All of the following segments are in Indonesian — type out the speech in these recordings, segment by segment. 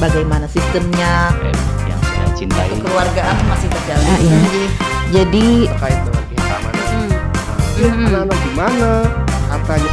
bagaimana sistemnya, yang saya cintai. kekeluargaan masih berjalan. Iya. Jadi terkait dengan pihak keamanan. Anak-anak gimana? Hartanya.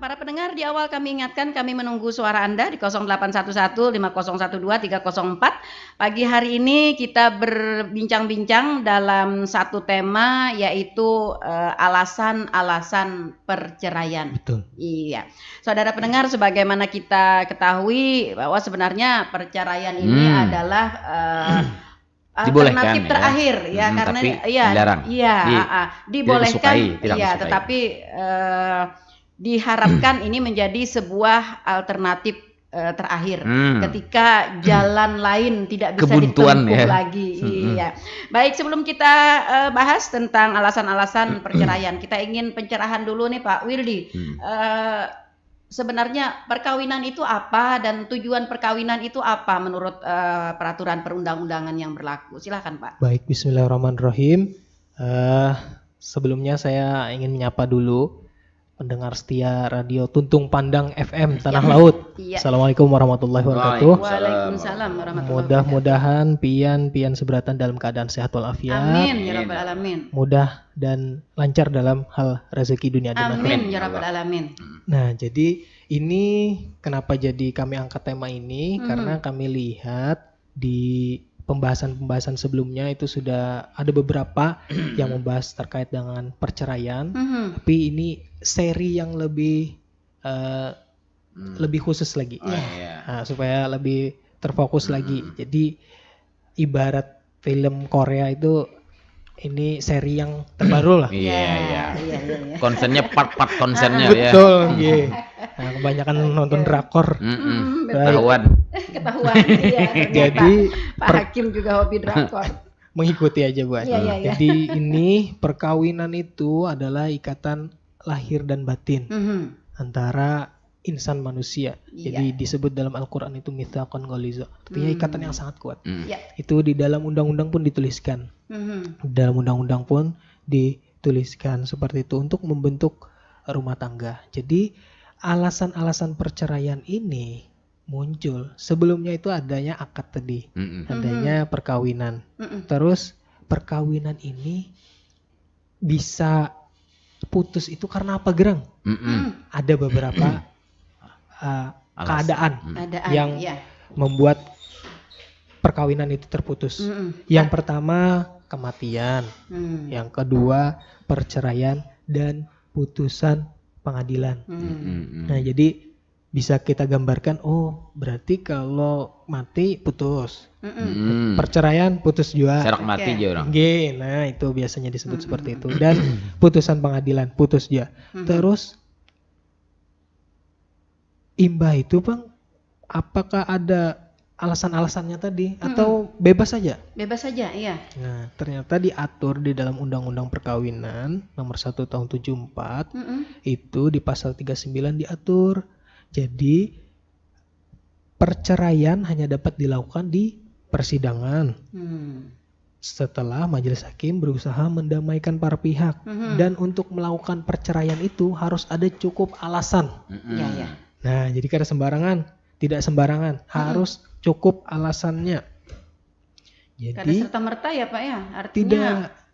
para pendengar, di awal kami ingatkan kami menunggu suara Anda di 0811 5012 304. Pagi hari ini kita berbincang-bincang dalam satu tema, yaitu alasan-alasan perceraian. Betul. Iya. Saudara pendengar, sebagaimana kita ketahui bahwa sebenarnya perceraian ini adalah dibolehkan, alternatif ya. terakhir ya, karena tapi iya dilarang. dibolehkan, tidak iya, disukai. tetapi diharapkan ini menjadi sebuah alternatif terakhir ketika jalan lain tidak bisa Kebuntuan, ditempuh ya. lagi. Iya. Baik, sebelum kita bahas tentang alasan-alasan perceraian, kita ingin pencerahan dulu nih Pak Wirdi. Sebenarnya perkawinan itu apa dan tujuan perkawinan itu apa menurut peraturan perundang-undangan yang berlaku? Silakan Pak. Baik, bismillahirrahmanirrahim. Sebelumnya saya ingin menyapa dulu pendengar setia Radio Tuntung Pandang FM Tanah Laut. Iya. Assalamualaikum warahmatullahi wabarakatuh. Waalaikumsalam warahmatullahi wabarakatuh. Mudah-mudahan pian seberatan dalam keadaan sehat walafiat. Amin ya rabbal alamin. Mudah dan lancar dalam hal rezeki dunia dan akhirat. Amin ya rabbal alamin. Nah, jadi ini kenapa jadi kami angkat tema ini? Karena kami lihat di pembahasan sebelumnya itu sudah ada beberapa yang membahas terkait dengan perceraian, tapi ini seri yang lebih khusus lagi, nah, supaya lebih terfokus lagi. Jadi ibarat film Korea itu, ini seri yang terbaru lah. Iya. Konsennya part-part konsennya ya. Betul, iya. Nah, kebanyakan nonton drakor. Ketahuan iya, ternyata Jadi Pak Hakim juga hobi drakor. mengikuti aja Bu Adi. Iya. Jadi ini perkawinan itu adalah ikatan lahir dan batin antara insan manusia. Jadi disebut dalam Al-Quran itu mitsaqan ghaliza. Artinya ikatan yang sangat kuat. Itu di dalam undang-undang pun dituliskan. Dalam undang-undang pun dituliskan seperti itu untuk membentuk rumah tangga. Jadi alasan-alasan perceraian ini muncul. Sebelumnya itu adanya akad tadi, adanya perkawinan. Terus perkawinan ini bisa putus itu karena apa, Gerang? Ada beberapa keadaan yang membuat perkawinan itu terputus. Yang pertama kematian, yang kedua perceraian dan putusan pengadilan. Nah, jadi bisa kita gambarkan, oh berarti kalau mati putus, perceraian putus juga, Serak mati aja orang. Nah itu biasanya disebut seperti itu. Dan putusan pengadilan putus juga. Terus imbah itu Bang, apakah ada alasan-alasannya tadi atau bebas saja? Bebas saja, iya. Nah, ternyata diatur di dalam Undang-Undang Perkawinan nomor 1 tahun 74 itu di pasal 39 diatur. Jadi perceraian hanya dapat dilakukan di persidangan. Setelah majelis hakim berusaha mendamaikan para pihak, dan untuk melakukan perceraian itu harus ada cukup alasan. Nah, jadi kada sembarangan, tidak sembarangan, harus cukup alasannya. Kada Jadi serta-merta ya Pak ya, artinya tidak.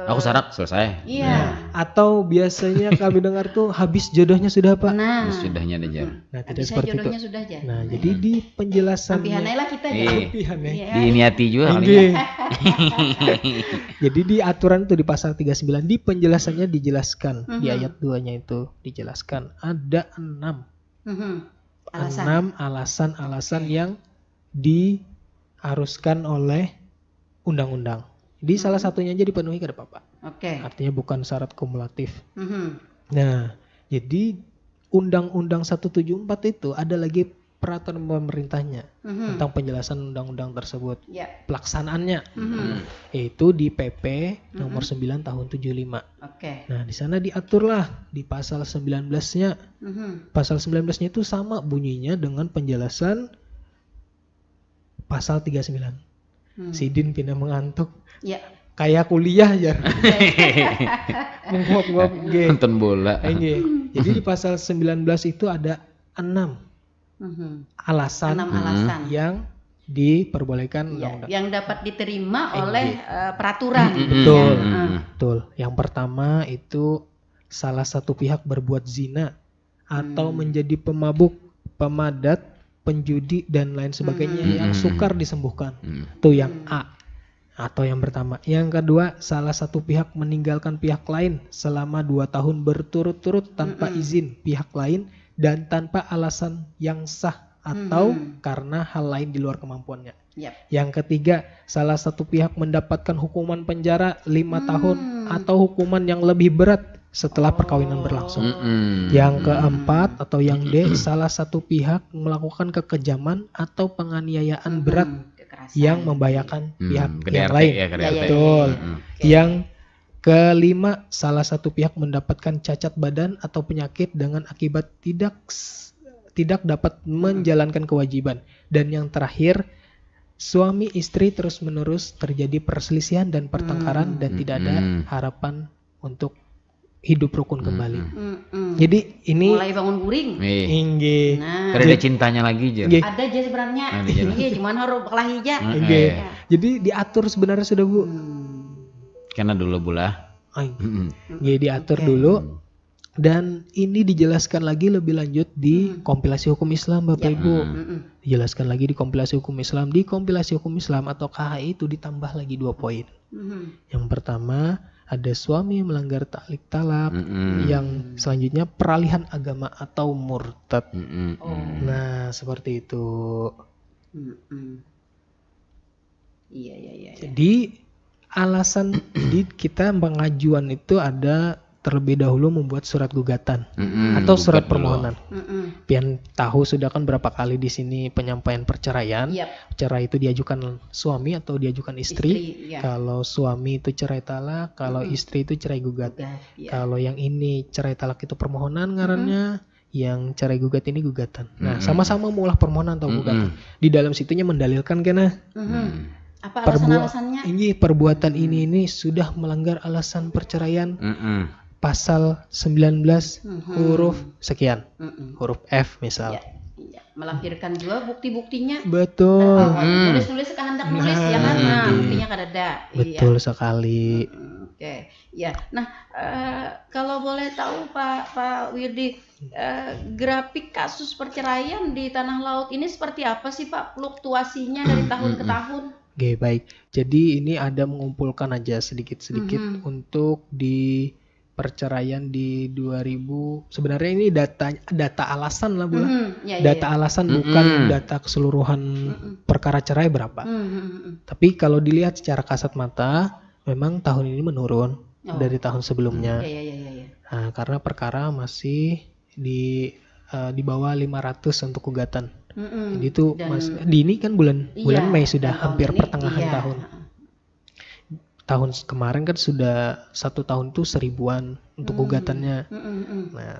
Aku syarat selesai. Iya. Atau biasanya kami dengar tuh habis jodohnya sudah Pak. Nah, Sudahnya aja. Nah, tidak bisa seperti itu. jodohnya sudah aja. Nah, jadi di penjelasannya. Ampihanai lah kita ya. Ampihan ya. Iya. Diniati juga kali Iya. ya. Jadi di aturan itu di pasal 39 di penjelasannya dijelaskan, di ayat 2-nya itu dijelaskan ada 6 alasan yang diharuskan oleh undang-undang. Di salah satunya aja dipenuhi kada apa-apa. Artinya bukan syarat kumulatif. Nah, jadi Undang-Undang 174 itu ada lagi peraturan pemerintahnya tentang penjelasan undang-undang tersebut. Pelaksanaannya itu di PP nomor 9 tahun 75. Nah, di sana diaturlah di pasal 19-nya. Pasal 19-nya itu sama bunyinya dengan penjelasan pasal 39. Sidin pindah mengantuk. kayak kuliah ya. Menguap-nguap nggih. Nonton bola. Nggih. Jadi di pasal 19 itu ada 6 alasan 6 alasan yang diperbolehkan ya, undang-undang. yang dapat diterima oleh peraturan. Betul. Ya. Betul. Yang pertama itu salah satu pihak berbuat zina atau menjadi pemabuk, pemadat, penjudi dan lain sebagainya yang sukar disembuhkan. Itu yang A. Atau yang pertama. Yang kedua, salah satu pihak meninggalkan pihak lain selama 2 tahun berturut-turut tanpa izin pihak lain dan tanpa alasan yang sah atau karena hal lain di luar kemampuannya. Yep. Yang ketiga, salah satu pihak mendapatkan hukuman penjara 5 tahun atau hukuman yang lebih berat setelah perkawinan berlangsung. Yang keempat atau yang D, salah satu pihak melakukan kekejaman atau penganiayaan berat yang membahayakan pihak yang lain. Betul. Yang kelima, salah satu pihak mendapatkan cacat badan atau penyakit dengan akibat tidak dapat menjalankan kewajiban. Dan yang terakhir, suami istri terus-menerus terjadi perselisihan dan pertengkaran dan tidak ada harapan untuk hidup rukun kembali. Jadi ini mulai bangun guring. Inggih. Nah, Karena ada cintanya lagi aja. ada aja sebenarnya. Iya, gimana harus kelahi aja. Jadi diatur sebenarnya sudah Bu. Karena dulu bulah. Jadi diatur dulu. Dan ini dijelaskan lagi lebih lanjut di kompilasi hukum Islam Bapak Ibu. Dijelaskan lagi di kompilasi hukum Islam. Di kompilasi hukum Islam atau KHI itu ditambah lagi 2 poin. Yang pertama, ada suami yang melanggar ta'liq talak. Yang selanjutnya peralihan agama atau murtad. Nah, seperti itu. Iya. Jadi alasan di kita pengajuan itu ada terlebih dahulu membuat surat gugatan atau surat permohonan. Pian tahu sudah kan berapa kali di sini penyampaian perceraian. Cerai itu diajukan suami atau diajukan istri. Kalau suami itu cerai talak, kalau istri itu cerai gugat. Kalau yang ini cerai talak itu permohonan ngarannya, yang cerai gugat ini gugatan. Nah, sama-sama mengolah permohonan atau gugatan. Di dalam situnya mendalilkan kena. Apa alasan-alasannya? Ini perbuatan ini sudah melanggar alasan perceraian. Pasal 19 huruf sekian. Huruf F misal. Iya. Melahirkan juga bukti-buktinya. Betul. Nulis-nulis kehendak nulis ya kan. Nah, buktinya kadada. Betul sekali. Oke. Ya. Nah, kalau boleh tahu Pak Wirdi, grafik kasus perceraian di Tanah Laut ini seperti apa sih Pak? Fluktuasinya dari tahun ke tahun? Oke, baik. Jadi ini ada mengumpulkan aja sedikit-sedikit untuk di perceraian di 2000. Sebenarnya ini data alasan lah Bu. Data alasan bukan data keseluruhan perkara cerai berapa. Tapi kalau dilihat secara kasat mata, memang tahun ini menurun dari tahun sebelumnya. Nah, karena perkara masih di bawah 500 untuk gugatan. Jadi itu di ini kan bulan Mei sudah hampir pertengahan tahun. Tahun kemarin kan sudah 1 tahun tuh 1000-an untuk gugatannya. Nah,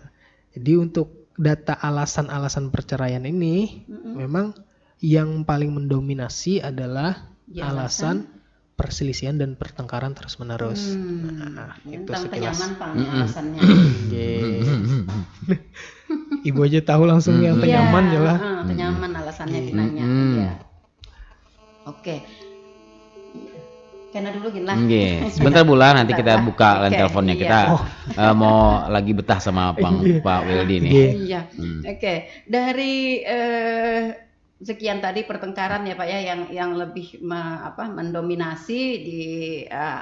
jadi untuk data alasan-alasan perceraian ini memang yang paling mendominasi adalah alasan perselisihan dan pertengkaran terus-menerus. Nah, itu sekilas. Alasannya. Ibu aja tahu langsung yang penyaman ya lah. Penyaman alasannya nanya. Ya. Oke. Kena dulu gini lah. Sebentar Bula, nanti kita buka line teleponnya. Kita mau lagi betah sama Pak Wildi nih. Iya. Oke. Dari sekian tadi pertengkaran ya Pak ya yang lebih mendominasi di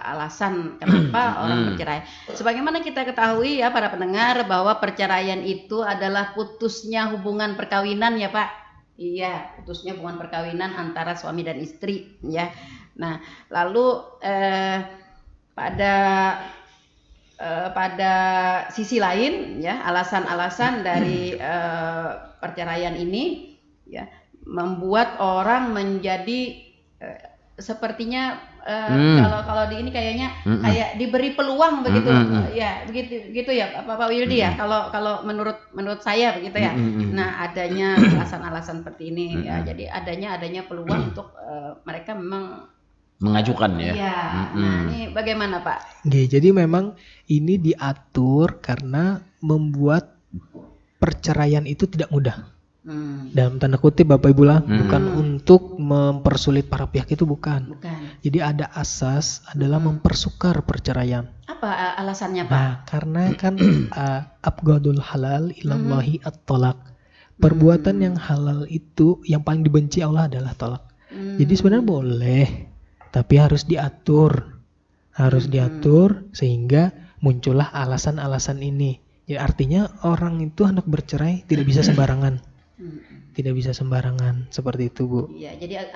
alasan kenapa orang bercerai. Sebagaimana kita ketahui ya para pendengar bahwa perceraian itu adalah putusnya hubungan perkawinan ya Pak. Iya, putusnya hubungan perkawinan antara suami dan istri ya. Nah, lalu pada sisi lain ya alasan-alasan dari perceraian ini ya membuat orang menjadi sepertinya kalau di ini kayaknya kayak diberi peluang begitu ya begitu ya Pak Wildi ya kalau menurut saya begitu ya. Nah, adanya alasan-alasan seperti ini ya jadi adanya peluang untuk mereka memang mengajukan ya. Iya. Nah, ini bagaimana Pak? Oke, jadi memang ini diatur karena membuat perceraian itu tidak mudah. Dalam tanda kutip Bapak Ibu lah, bukan untuk mempersulit para pihak, itu bukan. Jadi ada asas adalah mempersukar perceraian. Apa alasannya Pak? Nah, karena kan abghadul halal ilallahi at-tolak. Perbuatan yang halal itu yang paling dibenci Allah adalah tolak. Jadi sebenarnya boleh, tapi harus diatur. Harus diatur sehingga muncullah alasan-alasan ini. Jadi artinya orang itu hendak bercerai tidak bisa sembarangan. Tidak bisa sembarangan seperti itu, Bu. Iya, jadi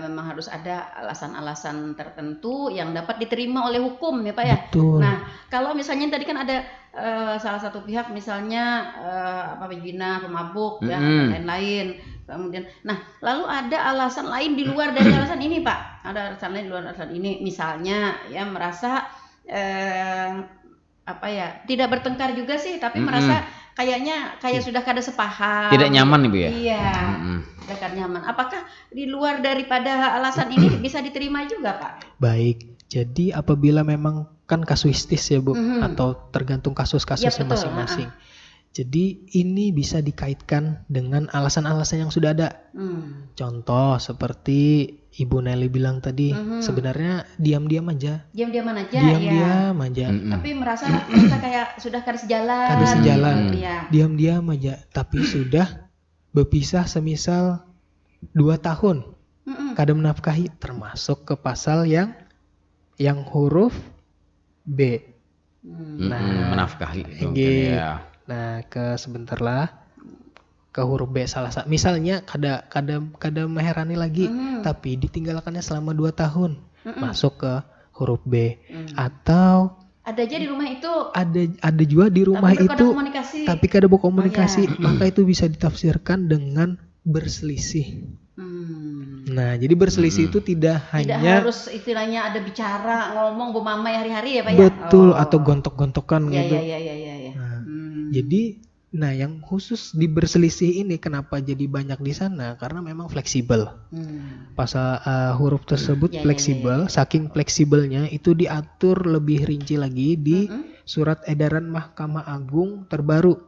memang harus ada alasan-alasan tertentu yang dapat diterima oleh hukum ya Pak ya. Betul. Nah, kalau misalnya tadi kan ada salah satu pihak misalnya pembina, pemabuk ya dan lain-lain. Kemudian, nah lalu ada alasan lain di luar dari alasan ini Pak. Ada alasan lain di luar alasan ini, misalnya ya merasa tidak bertengkar juga sih, tapi merasa kayak sudah kada sepaham. Tidak nyaman Ibu ya? Iya. Sudah kada nyaman. Apakah di luar daripada alasan ini bisa diterima juga Pak? Baik. Jadi apabila memang kan kasuistis ya Bu, atau tergantung kasus-kasusnya masing-masing. Jadi ini bisa dikaitkan dengan alasan-alasan yang sudah ada. Contoh seperti Ibu Nelly bilang tadi, sebenarnya diam-diam aja. Diam-diam aja. Diam-diam aja. Tapi merasa kayak sudah kada sejalan. Kada sejalan. Iya. Diam-diam aja. Tapi sudah berpisah semisal 2 tahun. Kada menafkahi, termasuk ke pasal yang huruf B. Menafkahi. Ya. Nah, ke huruf B salah satu. Misalnya kada meherani lagi, tapi ditinggalkannya selama 2 tahun. Masuk ke huruf B. Atau ada aja di rumah itu. Ada juga di rumah itu. Tapi kada berkomunikasi, maka itu bisa ditafsirkan dengan berselisih. Nah, jadi berselisih itu tidak hanya harus istilahnya ada bicara, ngomong bu mama hari-hari ya Pak ya. Betul, atau gontok-gontokan gitu. Iya. Jadi, yang khusus di berselisih ini kenapa jadi banyak di sana? Karena memang fleksibel. Pasal huruf tersebut fleksibel. Saking fleksibelnya itu diatur lebih rinci lagi di Surat Edaran Mahkamah Agung terbaru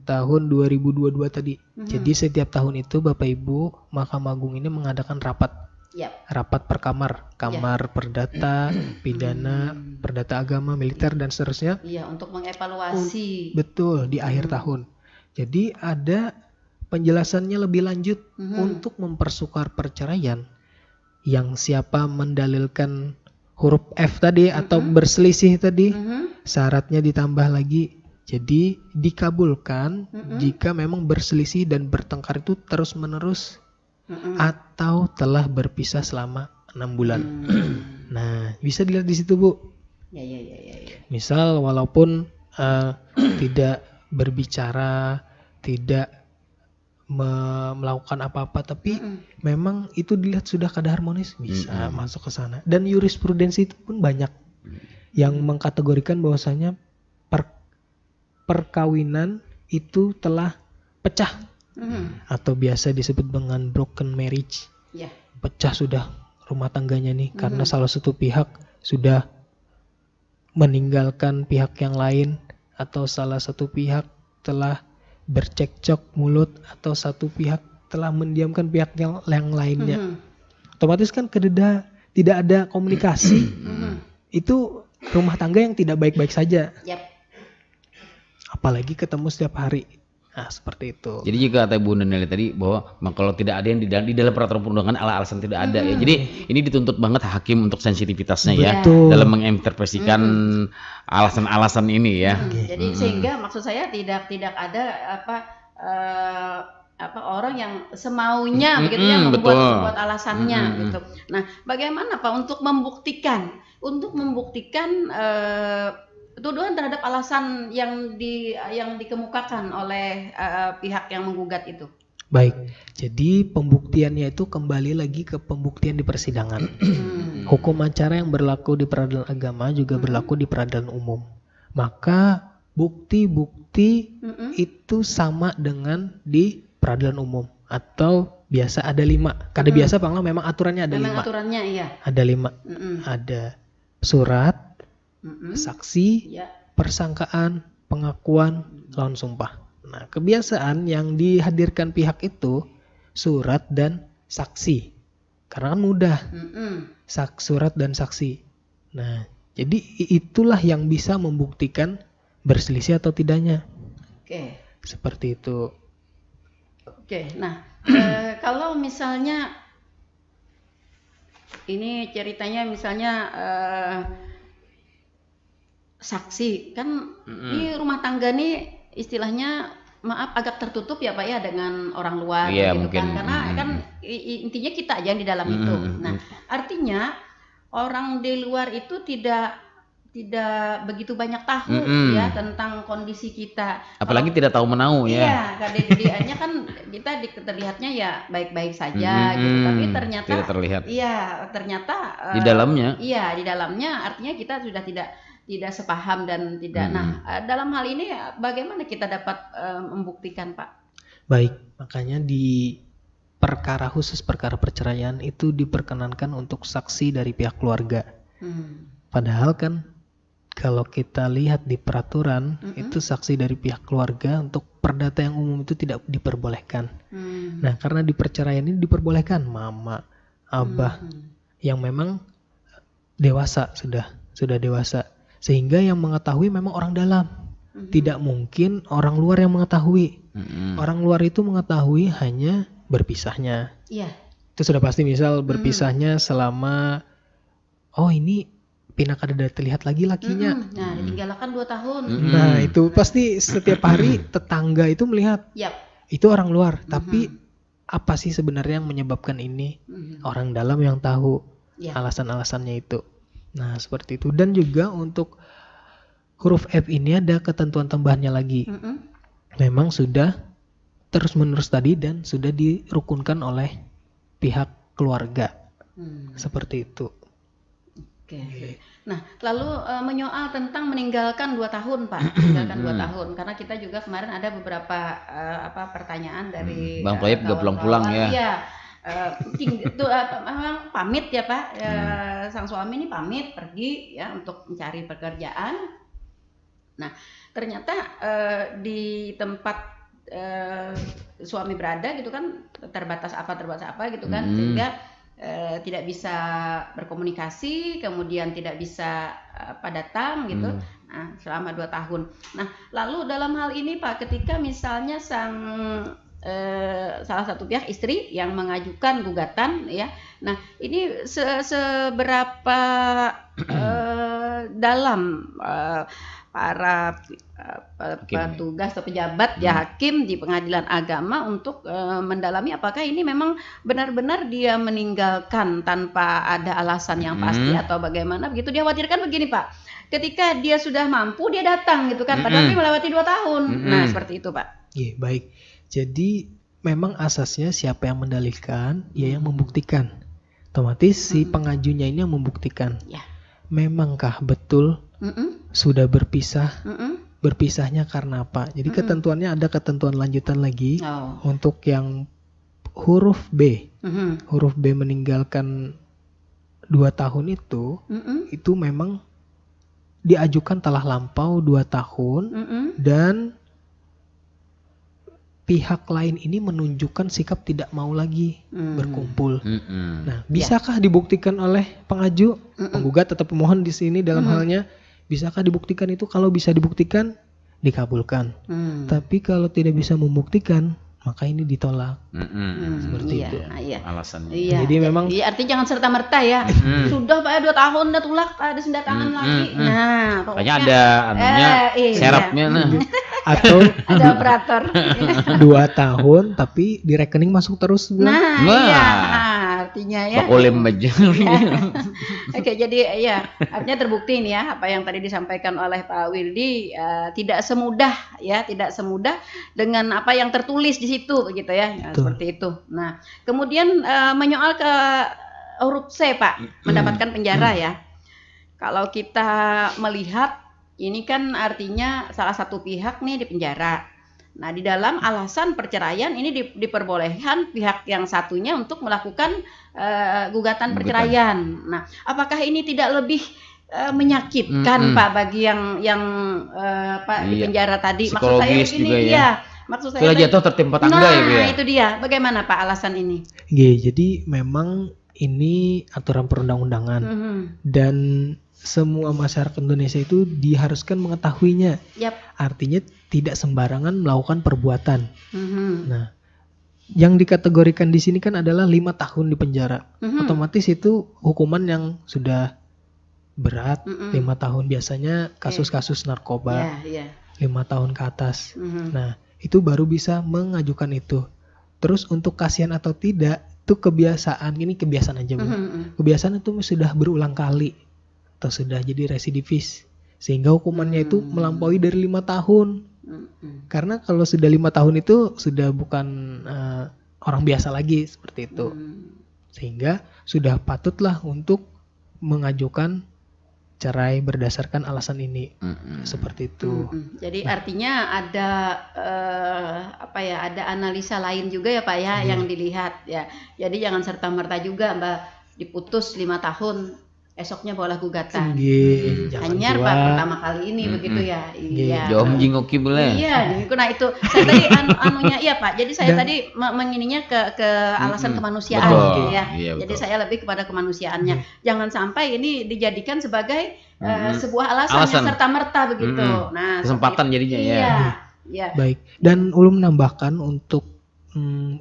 tahun 2022 tadi. Jadi setiap tahun itu Bapak Ibu Mahkamah Agung ini mengadakan rapat. Rapat per kamar perdata, pidana, perdata agama, militer dan seterusnya. Iya, untuk mengevaluasi. Betul, di akhir tahun. Jadi ada penjelasannya lebih lanjut untuk mempersukar perceraian. Yang siapa mendalilkan huruf F tadi atau berselisih tadi, syaratnya ditambah lagi. Jadi dikabulkan jika memang berselisih dan bertengkar itu terus-menerus. Atau telah berpisah selama 6 bulan. Nah, bisa dilihat di situ Bu. Ya. Misal walaupun tidak berbicara, tidak melakukan apa-apa, tapi memang itu dilihat sudah kada harmonis, bisa masuk ke sana. Dan jurisprudensi itu pun banyak yang mengkategorikan bahwasanya perkawinan itu telah pecah. Atau biasa disebut dengan broken marriage. Pecah sudah rumah tangganya nih karena salah satu pihak sudah meninggalkan pihak yang lain, atau salah satu pihak telah bercekcok mulut, atau satu pihak telah mendiamkan pihak yang lainnya. Otomatis kan tidak ada komunikasi. Itu rumah tangga yang tidak baik-baik saja. Apalagi ketemu setiap hari. Nah, seperti itu. Jadi jika kata Bu Nelly tadi bahwa kalau tidak ada yang di dalam peraturan perundangan alasan tidak ada ya. Jadi ini dituntut banget hakim untuk sensitivitasnya ya dalam menginterpretasikan alasan-alasan ini ya. Jadi sehingga maksud saya tidak ada orang yang semaunya begitu ya membuat alasannya gitu. Nah, bagaimana Pak untuk membuktikan tuduhan terhadap alasan yang dikemukakan oleh pihak yang menggugat itu? Baik, jadi pembuktiannya itu kembali lagi ke pembuktian di persidangan. Hukum acara yang berlaku di peradilan agama juga berlaku di peradilan umum. Maka bukti-bukti itu sama dengan di peradilan umum atau biasa ada 5. Kada biasa Pak, memang aturannya ada Memang 5. aturannya iya. Ada 5. Ada surat, saksi, Ya. persangkaan, pengakuan, lawan sumpah. Nah, kebiasaan yang dihadirkan pihak itu surat dan saksi. Karena kan mudah. Surat dan saksi. Nah, jadi itulah yang bisa membuktikan berselisih atau tidaknya. Oke. Seperti itu. Oke. Nah, kalau misalnya ini ceritanya misalnya saksi kan ini rumah tangga nih istilahnya maaf agak tertutup ya Pak ya dengan orang luar Iya, gitu mungkin. kan karena kan intinya kita aja yang di dalam itu. Nah, artinya orang di luar itu tidak begitu banyak tahu ya tentang kondisi kita. Apalagi tidak tahu menau ya. Iya, KDDA-nya kan kita terlihatnya ya baik-baik saja gitu, tapi ternyata tidak terlihat. Iya, ternyata Di dalamnya. Iya, di dalamnya artinya kita sudah tidak sepaham dan tidak. Nah, dalam hal ini bagaimana kita dapat membuktikan, Pak? Baik, makanya di perkara khusus perkara perceraian itu diperkenankan untuk saksi dari pihak keluarga. Padahal kan kalau kita lihat di peraturan itu saksi dari pihak keluarga untuk perdata yang umum itu tidak diperbolehkan. Nah, karena di perceraian ini diperbolehkan mama, abah yang memang dewasa sudah dewasa, sehingga yang mengetahui memang orang dalam. Tidak mungkin orang luar yang mengetahui. Orang luar itu mengetahui hanya berpisahnya. Iya. Itu sudah pasti, misal berpisahnya selama ini pindah kada terlihat lagi lakinya. Nah, ditinggalkan 2 tahun. Nah, itu pasti setiap hari tetangga itu melihat. Yap. Itu orang luar, tapi apa sih sebenarnya yang menyebabkan ini? Orang dalam yang tahu alasan-alasannya itu. Nah, seperti itu. Dan juga untuk huruf F ini ada ketentuan tambahannya lagi. Memang sudah terus-menerus tadi dan sudah dirukunkan oleh pihak keluarga. Seperti itu. Oke. Nah, lalu menyoal tentang meninggalkan 2 tahun, Pak. Meninggalkan 2 tahun. Karena kita juga kemarin ada beberapa pertanyaan dari Bang Toyib juga pulang-pulang ya. Iya. Memang pamit ya, Pak. Sang suami ini pamit pergi ya untuk mencari pekerjaan. Nah, ternyata di tempat suami berada gitu kan terbatas apa gitu kan, sehingga tidak bisa berkomunikasi, kemudian tidak bisa datang gitu. Nah, selama 2 tahun. Nah, lalu dalam hal ini Pak, ketika misalnya salah satu pihak istri yang mengajukan gugatan ya. Nah, ini seberapa dalam para petugas atau pejabat ya hakim di pengadilan agama untuk mendalami apakah ini memang benar-benar dia meninggalkan tanpa ada alasan yang pasti atau bagaimana. Begitu dikhawatirkan begini Pak, ketika dia sudah mampu dia datang gitu kan, padahal dia melewati 2 tahun. Nah, seperti itu Pak. Iya, baik. Jadi memang asasnya siapa yang mendalilkan, ia yang membuktikan. Otomatis si pengajunya ini yang membuktikan. Ya. Memangkah betul sudah berpisah? Berpisahnya karena apa? Jadi ketentuannya ada ketentuan lanjutan lagi. Untuk yang huruf B. Huruf B meninggalkan 2 tahun itu memang diajukan telah lampau 2 tahun dan pihak lain ini menunjukkan sikap tidak mau lagi berkumpul. Nah, bisakah dibuktikan oleh pengaju, penggugat atau pemohon di sini dalam halnya? Bisakah dibuktikan itu? Kalau bisa dibuktikan, dikabulkan. Tapi kalau tidak bisa membuktikan, maka ini ditolak. Seperti itu. Iya. Alasannya. Iya. Jadi memang artinya jangan serta-merta ya. Sudah Pak 2 tahun udah tulak, ada senda tangan lagi. Nah, Kayaknya pokoknya ada anunya, serapnya nah. atau ada operator. 2 tahun tapi di rekening masuk terus. Nah, Wah. iya. Artinya ya. Bakolim aja. Oke, jadi ya artinya terbukti nih ya apa yang tadi disampaikan oleh Pak Wildi, tidak semudah dengan apa yang tertulis di situ begitu ya. Nah, seperti itu. Nah, kemudian menyoal ke huruf C Pak, mendapatkan penjara ya. Kalau kita melihat ini kan artinya salah satu pihak nih di penjara. Nah, di dalam alasan perceraian ini diperbolehkan pihak yang satunya untuk melakukan gugatan perceraian. Nah, apakah ini tidak lebih menyakitkan Pak bagi yang Pak di penjara tadi? Maksud saya Psikologis begini, juga ya. iya. Maksud saya Sudah jatuh tertimpa tangga ya Bu ya. Nah, itu dia. Bagaimana Pak alasan ini? Jadi memang ini aturan perundang-undangan dan semua masyarakat Indonesia itu diharuskan mengetahuinya. Yap. Artinya tidak sembarangan melakukan perbuatan. Nah, yang dikategorikan di sini kan adalah 5 tahun di penjara. Otomatis itu hukuman yang sudah berat. 5 tahun biasanya kasus-kasus narkoba. 5 tahun ke atas. Nah, itu baru bisa mengajukan itu. Terus untuk kasihan atau tidak, itu kebiasaan. Ini kebiasaan aja Bu. Kebiasaan itu sudah berulang kali atau sudah jadi residivis, sehingga hukumannya itu melampaui dari 5 tahun. Karena kalau sudah 5 tahun itu sudah bukan orang biasa lagi seperti itu, sehingga sudah patutlah untuk mengajukan cerai berdasarkan alasan ini. Seperti itu. Jadi artinya ada ada analisa lain juga ya Pak ya yang dilihat ya. Jadi jangan serta-merta juga Mbak diputus 5 tahun esoknya boleh gugatan. Hanya Pak pertama kali ini begitu ya. Iya. Jom jingoki boleh. Iya, nah itu saya tadi anunya iya Pak. Jadi saya tadi mengininya ke alasan kemanusiaan gitu ya. Iya, jadi saya lebih kepada kemanusiaannya. Jangan sampai ini dijadikan sebagai sebuah alasan yang serta-merta begitu. Nah, kesempatan jadinya ya. Iya. Baik. Dan ulun menambahkan untuk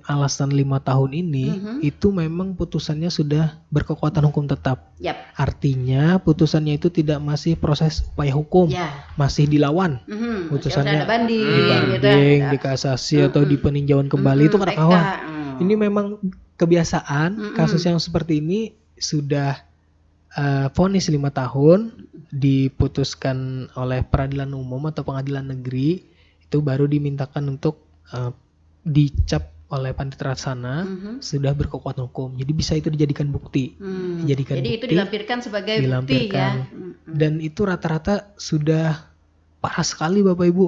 alasan 5 tahun ini itu memang putusannya sudah berkekuatan hukum tetap. Artinya putusannya itu tidak masih proses upaya hukum, masih dilawan. Putusannya dibanding, dikasasi atau dipeninjauan kembali itu kada kawan. Ini memang kebiasaan kasus yang seperti ini sudah vonis 5 tahun diputuskan oleh peradilan umum atau pengadilan negeri, itu baru dimintakan untuk dicap oleh Panitera Laksana sudah berkekuatan hukum. Jadi bisa itu dijadikan bukti. Jadi bukti, itu dilampirkan sebagai bukti ya. Dan itu rata-rata sudah parah sekali Bapak Ibu.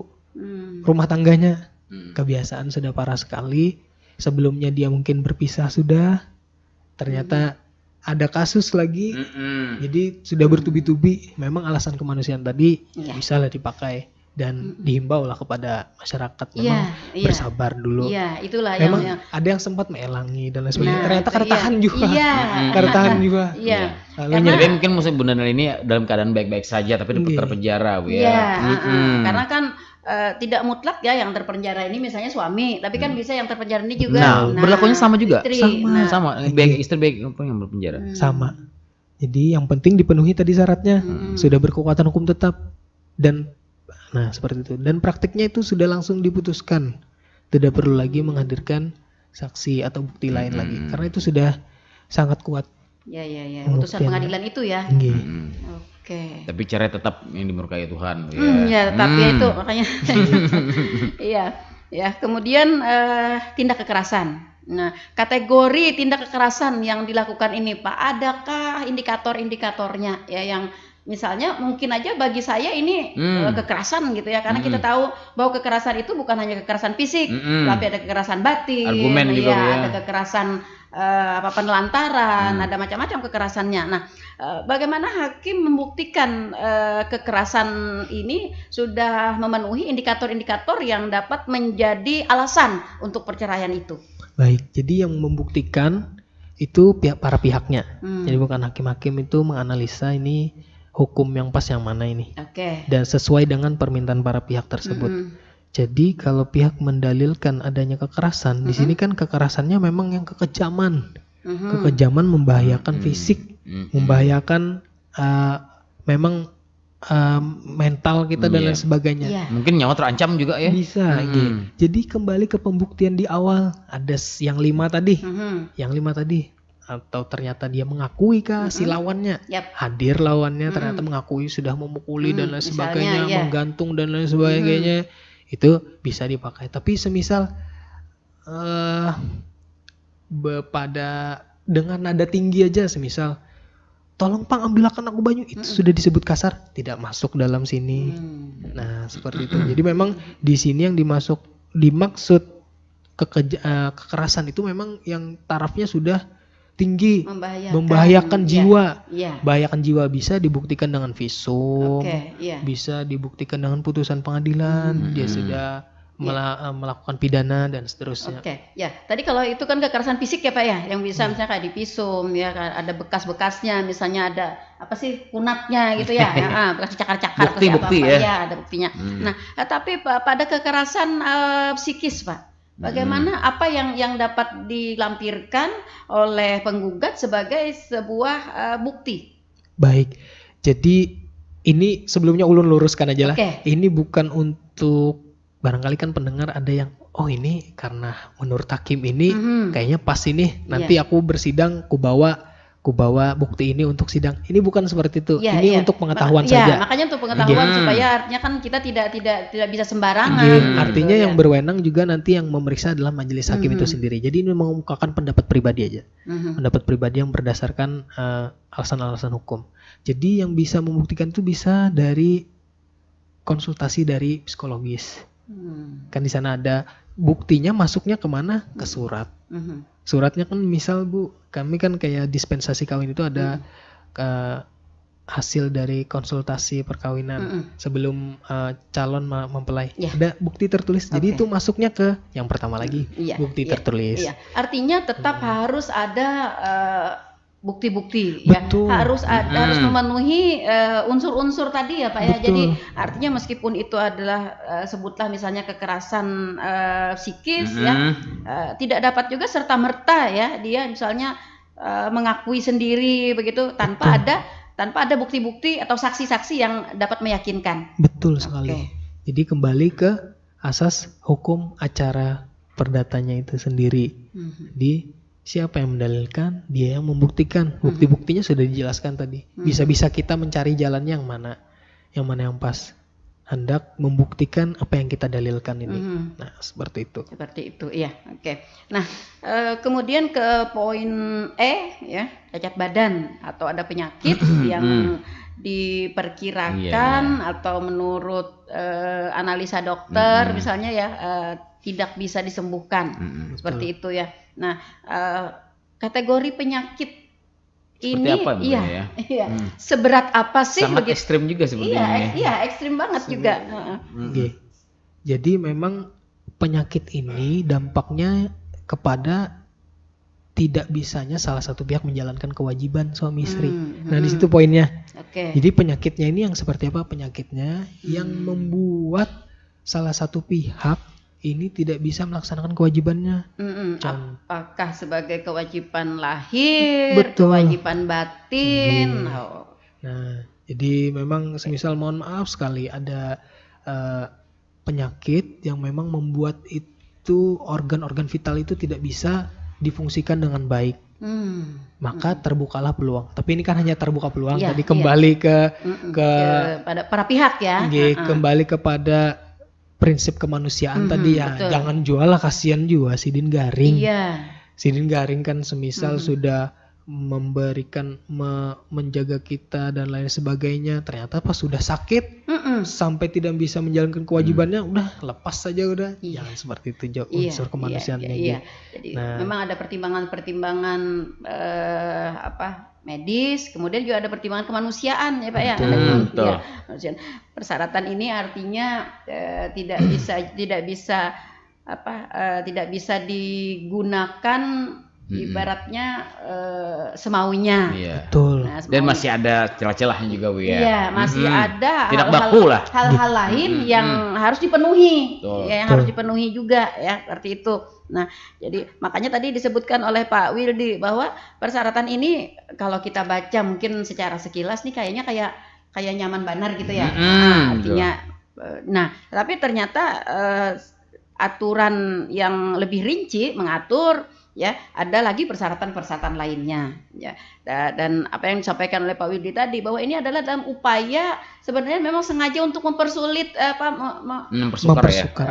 Rumah tangganya kebiasaan sudah parah sekali. Sebelumnya dia mungkin berpisah sudah. Ternyata ada kasus lagi. Jadi sudah bertubi-tubi. Memang alasan kemanusiaan tadi bisa lah dipakai. Dan dihimbau lah kepada masyarakat memang bersabar dulu. Iya, itulah memang yang ada yang sempat melangi dan lain sebagainya. Ternyata kada tahan juga. Kada tahan juga. Iya. Tapi mungkin musim Bunda Nel ini dalam keadaan baik-baik saja tapi terpenjara Bu ya. Karena kan tidak mutlak ya yang terpenjara ini misalnya suami, tapi kan bisa yang terpenjara ini juga. Nah, berlakunya sama juga. Istri. Sama. Baik istri baik apa yang berpenjara. Sama. Jadi yang penting dipenuhi tadi syaratnya. Sudah berkekuatan hukum tetap dan seperti itu. Dan praktiknya itu sudah langsung diputuskan. Tidak perlu lagi menghadirkan saksi atau bukti lain lagi. Karena itu sudah sangat kuat. Ya. Putusan pengadilan itu ya. Oke. Tapi cerai tetap yang dimurkai Tuhan. Tapi itu makanya. Iya. Kemudian tindak kekerasan. Nah, kategori tindak kekerasan yang dilakukan ini Pak, adakah indikator-indikatornya ya yang misalnya mungkin aja bagi saya ini kekerasan gitu ya, karena kita tahu bahwa kekerasan itu bukan hanya kekerasan fisik, tapi ada kekerasan batin, ada kekerasan penelantaran, ada macam-macam kekerasannya. Nah, bagaimana hakim membuktikan kekerasan ini sudah memenuhi indikator-indikator yang dapat menjadi alasan untuk perceraian itu? Baik, jadi yang membuktikan itu para pihaknya. Jadi bukan hakim-hakim itu menganalisa ini hukum yang pas yang mana ini. Dan sesuai dengan permintaan para pihak tersebut. Jadi kalau pihak mendalilkan adanya kekerasan, di sini kan kekerasannya memang yang kekejaman. Kekejaman membahayakan fisik, membahayakan memang mental kita dan lain sebagainya. Mungkin nyawa terancam juga ya. Bisa. Jadi kembali ke pembuktian di awal, ada yang 5 tadi. Yang 5 tadi. Atau ternyata dia mengakui kah si lawannya, hadir lawannya ternyata mengakui sudah memukuli dan lain sebagainya, menggantung dan lain sebagainya, itu bisa dipakai. Tapi semisal dengan nada tinggi aja, semisal tolong Pang ambilkan aku banyu, itu sudah disebut kasar, tidak masuk dalam sini. Nah seperti itu. Jadi memang di sini yang dimasuk dimaksud kekerasan itu memang yang tarafnya sudah tinggi, membahayakan jiwa. Membahayakan jiwa bisa dibuktikan dengan visum, bisa dibuktikan dengan putusan pengadilan, dia sudah melakukan pidana dan seterusnya. Tadi kalau itu kan kekerasan fisik ya Pak ya, yang bisa misalnya kayak di visum ya, ada bekas-bekasnya, misalnya ada apa sih kunatnya gitu ya, bekas cakar-cakar, bukti ya. Ada buktinya. Nah, tapi pada kekerasan psikis Pak, bagaimana apa yang dapat dilampirkan oleh penggugat sebagai sebuah bukti? Baik, jadi ini sebelumnya ulun luruskan aja lah. Ini bukan untuk, barangkali kan pendengar ada yang ini karena menurut hakim ini kayaknya pas ini nanti aku bersidang ku bawa bukti ini untuk sidang. Ini bukan seperti itu. Ini untuk pengetahuan saja. Makanya untuk pengetahuan supaya artinya kan kita tidak bisa sembarangan. Artinya yang berwenang juga nanti yang memeriksa adalah majelis hakim itu sendiri. Jadi ini mengemukakan pendapat pribadi aja. Pendapat pribadi yang berdasarkan alasan-alasan hukum. Jadi yang bisa membuktikan itu bisa dari konsultasi dari psikologis. Kan di sana ada buktinya, masuknya kemana? Ke surat. Suratnya kan misal Bu, kami kan kayak dispensasi kawin itu ada hasil dari konsultasi perkawinan sebelum calon mempelai. Ada bukti tertulis. Jadi itu masuknya ke yang pertama lagi, bukti tertulis. Artinya tetap harus ada bukti-bukti ya, harus memenuhi unsur-unsur tadi ya Pak ya. Jadi artinya meskipun itu adalah sebutlah misalnya kekerasan psikis ya, tidak dapat juga serta merta ya dia misalnya mengakui sendiri begitu tanpa ada bukti-bukti atau saksi-saksi yang dapat meyakinkan. Betul sekali. Jadi kembali ke asas hukum acara perdatanya itu sendiri. Di siapa yang mendalilkan, dia yang membuktikan. Bukti-buktinya sudah dijelaskan tadi. Bisa-bisa kita mencari jalannya yang mana yang pas. Hendak membuktikan apa yang kita dalilkan ini. Nah, seperti itu. Seperti itu, iya. Nah, kemudian ke poin ya, cacat badan atau ada penyakit yang diperkirakan atau menurut analisa dokter misalnya ya tidak bisa disembuhkan. Seperti itu ya. Nah, kategori penyakit seperti ini apa, seberat apa sih? Sangat ekstrim juga sebetulnya. Iya, ekstrim banget juga. Jadi memang penyakit ini dampaknya kepada tidak bisanya salah satu pihak menjalankan kewajiban suami istri. Nah, di situ poinnya. Jadi penyakitnya ini yang seperti apa? Penyakitnya yang membuat salah satu pihak ini tidak bisa melaksanakan kewajibannya. Apakah sebagai kewajiban lahir, kewajiban batin? Nah, jadi memang semisal mohon maaf sekali ada penyakit yang memang membuat itu organ-organ vital itu tidak bisa difungsikan dengan baik. Maka terbukalah peluang. Tapi ini kan hanya terbuka peluang. Tadi kembali ke pada para pihak ya. Kembali kepada prinsip kemanusiaan tadi ya. Jangan jual lah, kasihan juga Sidin Garing. Sidin Garing kan semisal sudah memberikan menjaga kita dan lain sebagainya, ternyata pas sudah sakit sampai tidak bisa menjalankan kewajibannya, udah lepas saja udah. Jangan seperti itu, unsur kemanusiaannya. Jadi memang ada pertimbangan-pertimbangan medis, kemudian juga ada pertimbangan kemanusiaan ya Pak ya. Kemanusiaan. Persyaratan ini artinya tidak bisa digunakan ibaratnya semaunya. Betul. Nah, dan masih ada celah-celahnya juga Bu ya. Iya, masih ada tidak baku lah. Hal-hal lain yang harus dipenuhi. Yang harus dipenuhi juga ya, seperti itu. Nah, jadi makanya tadi disebutkan oleh Pak Wildi bahwa persyaratan ini kalau kita baca mungkin secara sekilas nih kayaknya kayak nyaman banar gitu ya. Artinya tapi ternyata aturan yang lebih rinci mengatur ya, ada lagi persyaratan-persyaratan lainnya ya. Dan apa yang disampaikan oleh Pak Wildi tadi bahwa ini adalah dalam upaya sebenarnya memang sengaja untuk mempersulit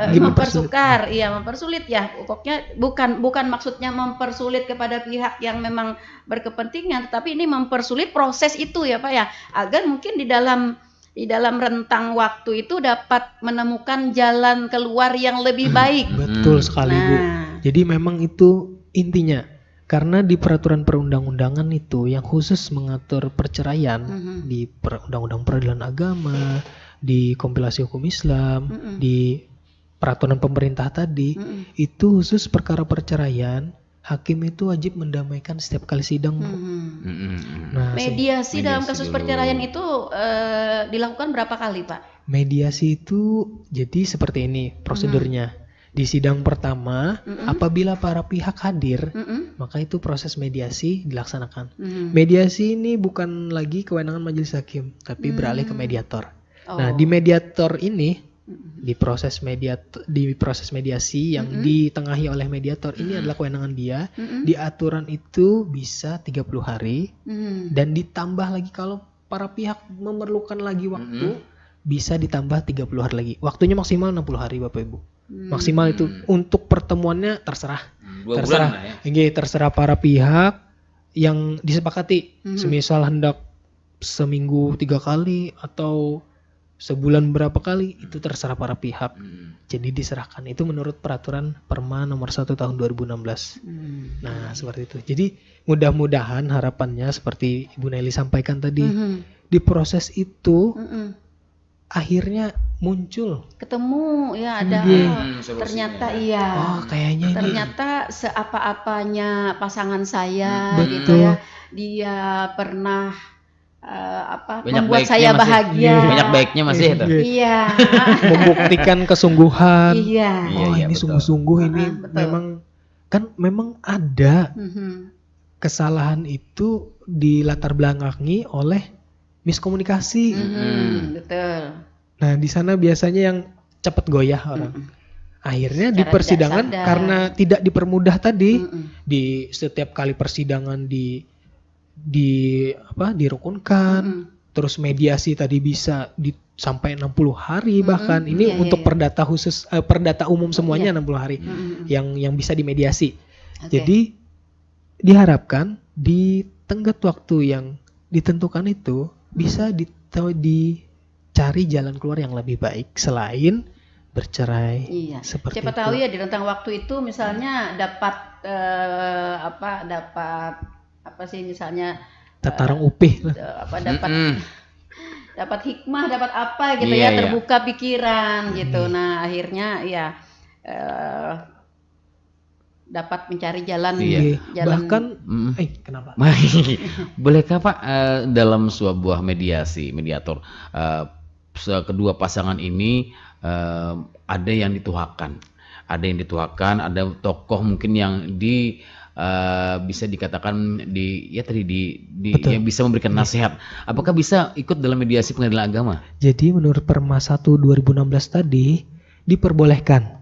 mempersulit ya. Pokoknya bukan maksudnya mempersulit kepada pihak yang memang berkepentingan, tetapi ini mempersulit proses itu ya Pak ya, agar mungkin di dalam di dalam rentang waktu itu dapat menemukan jalan keluar yang lebih baik. Betul sekali, Bu. Nah, Jadi memang itu intinya. Karena di peraturan perundang-undangan itu yang khusus mengatur perceraian di Undang-Undang Peradilan Agama, di kompilasi hukum Islam, di peraturan pemerintah tadi, itu khusus perkara perceraian, hakim itu wajib mendamaikan setiap kali sidang. Nah, mediasi dalam kasus dulu. perceraian itu dilakukan berapa kali, Pak? mediasi itu jadi seperti ini prosedurnya. Di sidang pertama, apabila para pihak hadir, maka itu proses mediasi dilaksanakan. Mediasi ini bukan lagi kewenangan majelis hakim, tapi beralih ke mediator. Nah, di mediator ini, di proses mediasi yang ditengahi oleh mediator ini adalah kewenangan dia. Di aturan itu bisa 30 hari dan ditambah lagi kalau para pihak memerlukan lagi waktu, bisa ditambah 30 hari lagi. Waktunya maksimal 60 hari Bapak Ibu. Maksimal itu untuk pertemuannya terserah. 2 bulan lah ya. Terserah para pihak yang disepakati. Semisal hendak seminggu 3 kali atau sebulan berapa kali, itu terserah para pihak. Jadi diserahkan. Itu menurut peraturan Perma nomor 1 tahun 2016. Nah, seperti itu. Jadi mudah-mudahan harapannya seperti Ibu Nelly sampaikan tadi, di proses itu akhirnya muncul ketemu ya ada ternyata iya. Oh, kayaknya ini ternyata seapa-apanya pasangan saya Betul. gitu ya. Dia pernah Banyak membuat baiknya saya masih. bahagia. Banyak baiknya masih itu. Iya. membuktikan kesungguhan. Iya. Oh, Iya, ini betul. sungguh-sungguh ini betul. memang ada kesalahan itu dilatar belakangi oleh miskomunikasi. Betul. Nah, di sana biasanya yang cepat goyah orang. Akhirnya di Secara persidangan tidak sadar. karena tidak dipermudah tadi, di setiap kali persidangan dirukunkan, terus mediasi tadi bisa sampai 60 hari bahkan. Ini untuk perdata khusus perdata umum semuanya 60 hari yang bisa dimediasi. Jadi diharapkan di tenggat waktu yang ditentukan itu bisa dicari jalan keluar yang lebih baik selain bercerai. Iya. Seperti Siapa itu. tahu ya di rentang waktu itu misalnya dapat apa sih misalnya Tatarang upih lah. dapat hikmah, dapat apa gitu Iya, ya, iya. terbuka pikiran gitu. Nah, akhirnya ya dapat mencari jalan Iya. jalan Bahkan kenapa? Bolehkah Pak dalam sebuah mediator kedua pasangan ini ada yang dituakan, ada tokoh mungkin yang bisa dikatakan yang bisa memberikan nasihat. Apakah bisa ikut dalam mediasi pengadilan agama? Jadi menurut Perma 1 2016 tadi diperbolehkan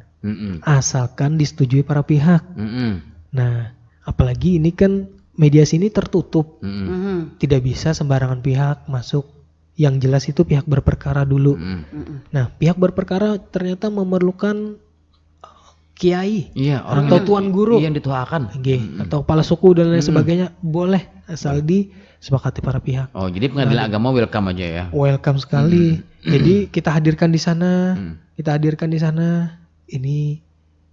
asalkan disetujui para pihak. Nah, apalagi ini kan mediasi ini tertutup, tidak bisa sembarangan pihak masuk. Yang jelas itu pihak berperkara dulu. Nah, pihak berperkara ternyata memerlukan kiai, orang atau tuan guru, yang dituakan, atau kepala suku dan lain sebagainya, boleh asal disepakati para pihak. Oh, jadi pengadilan agama welcome aja ya? Welcome sekali. Jadi kita hadirkan di sana, Ini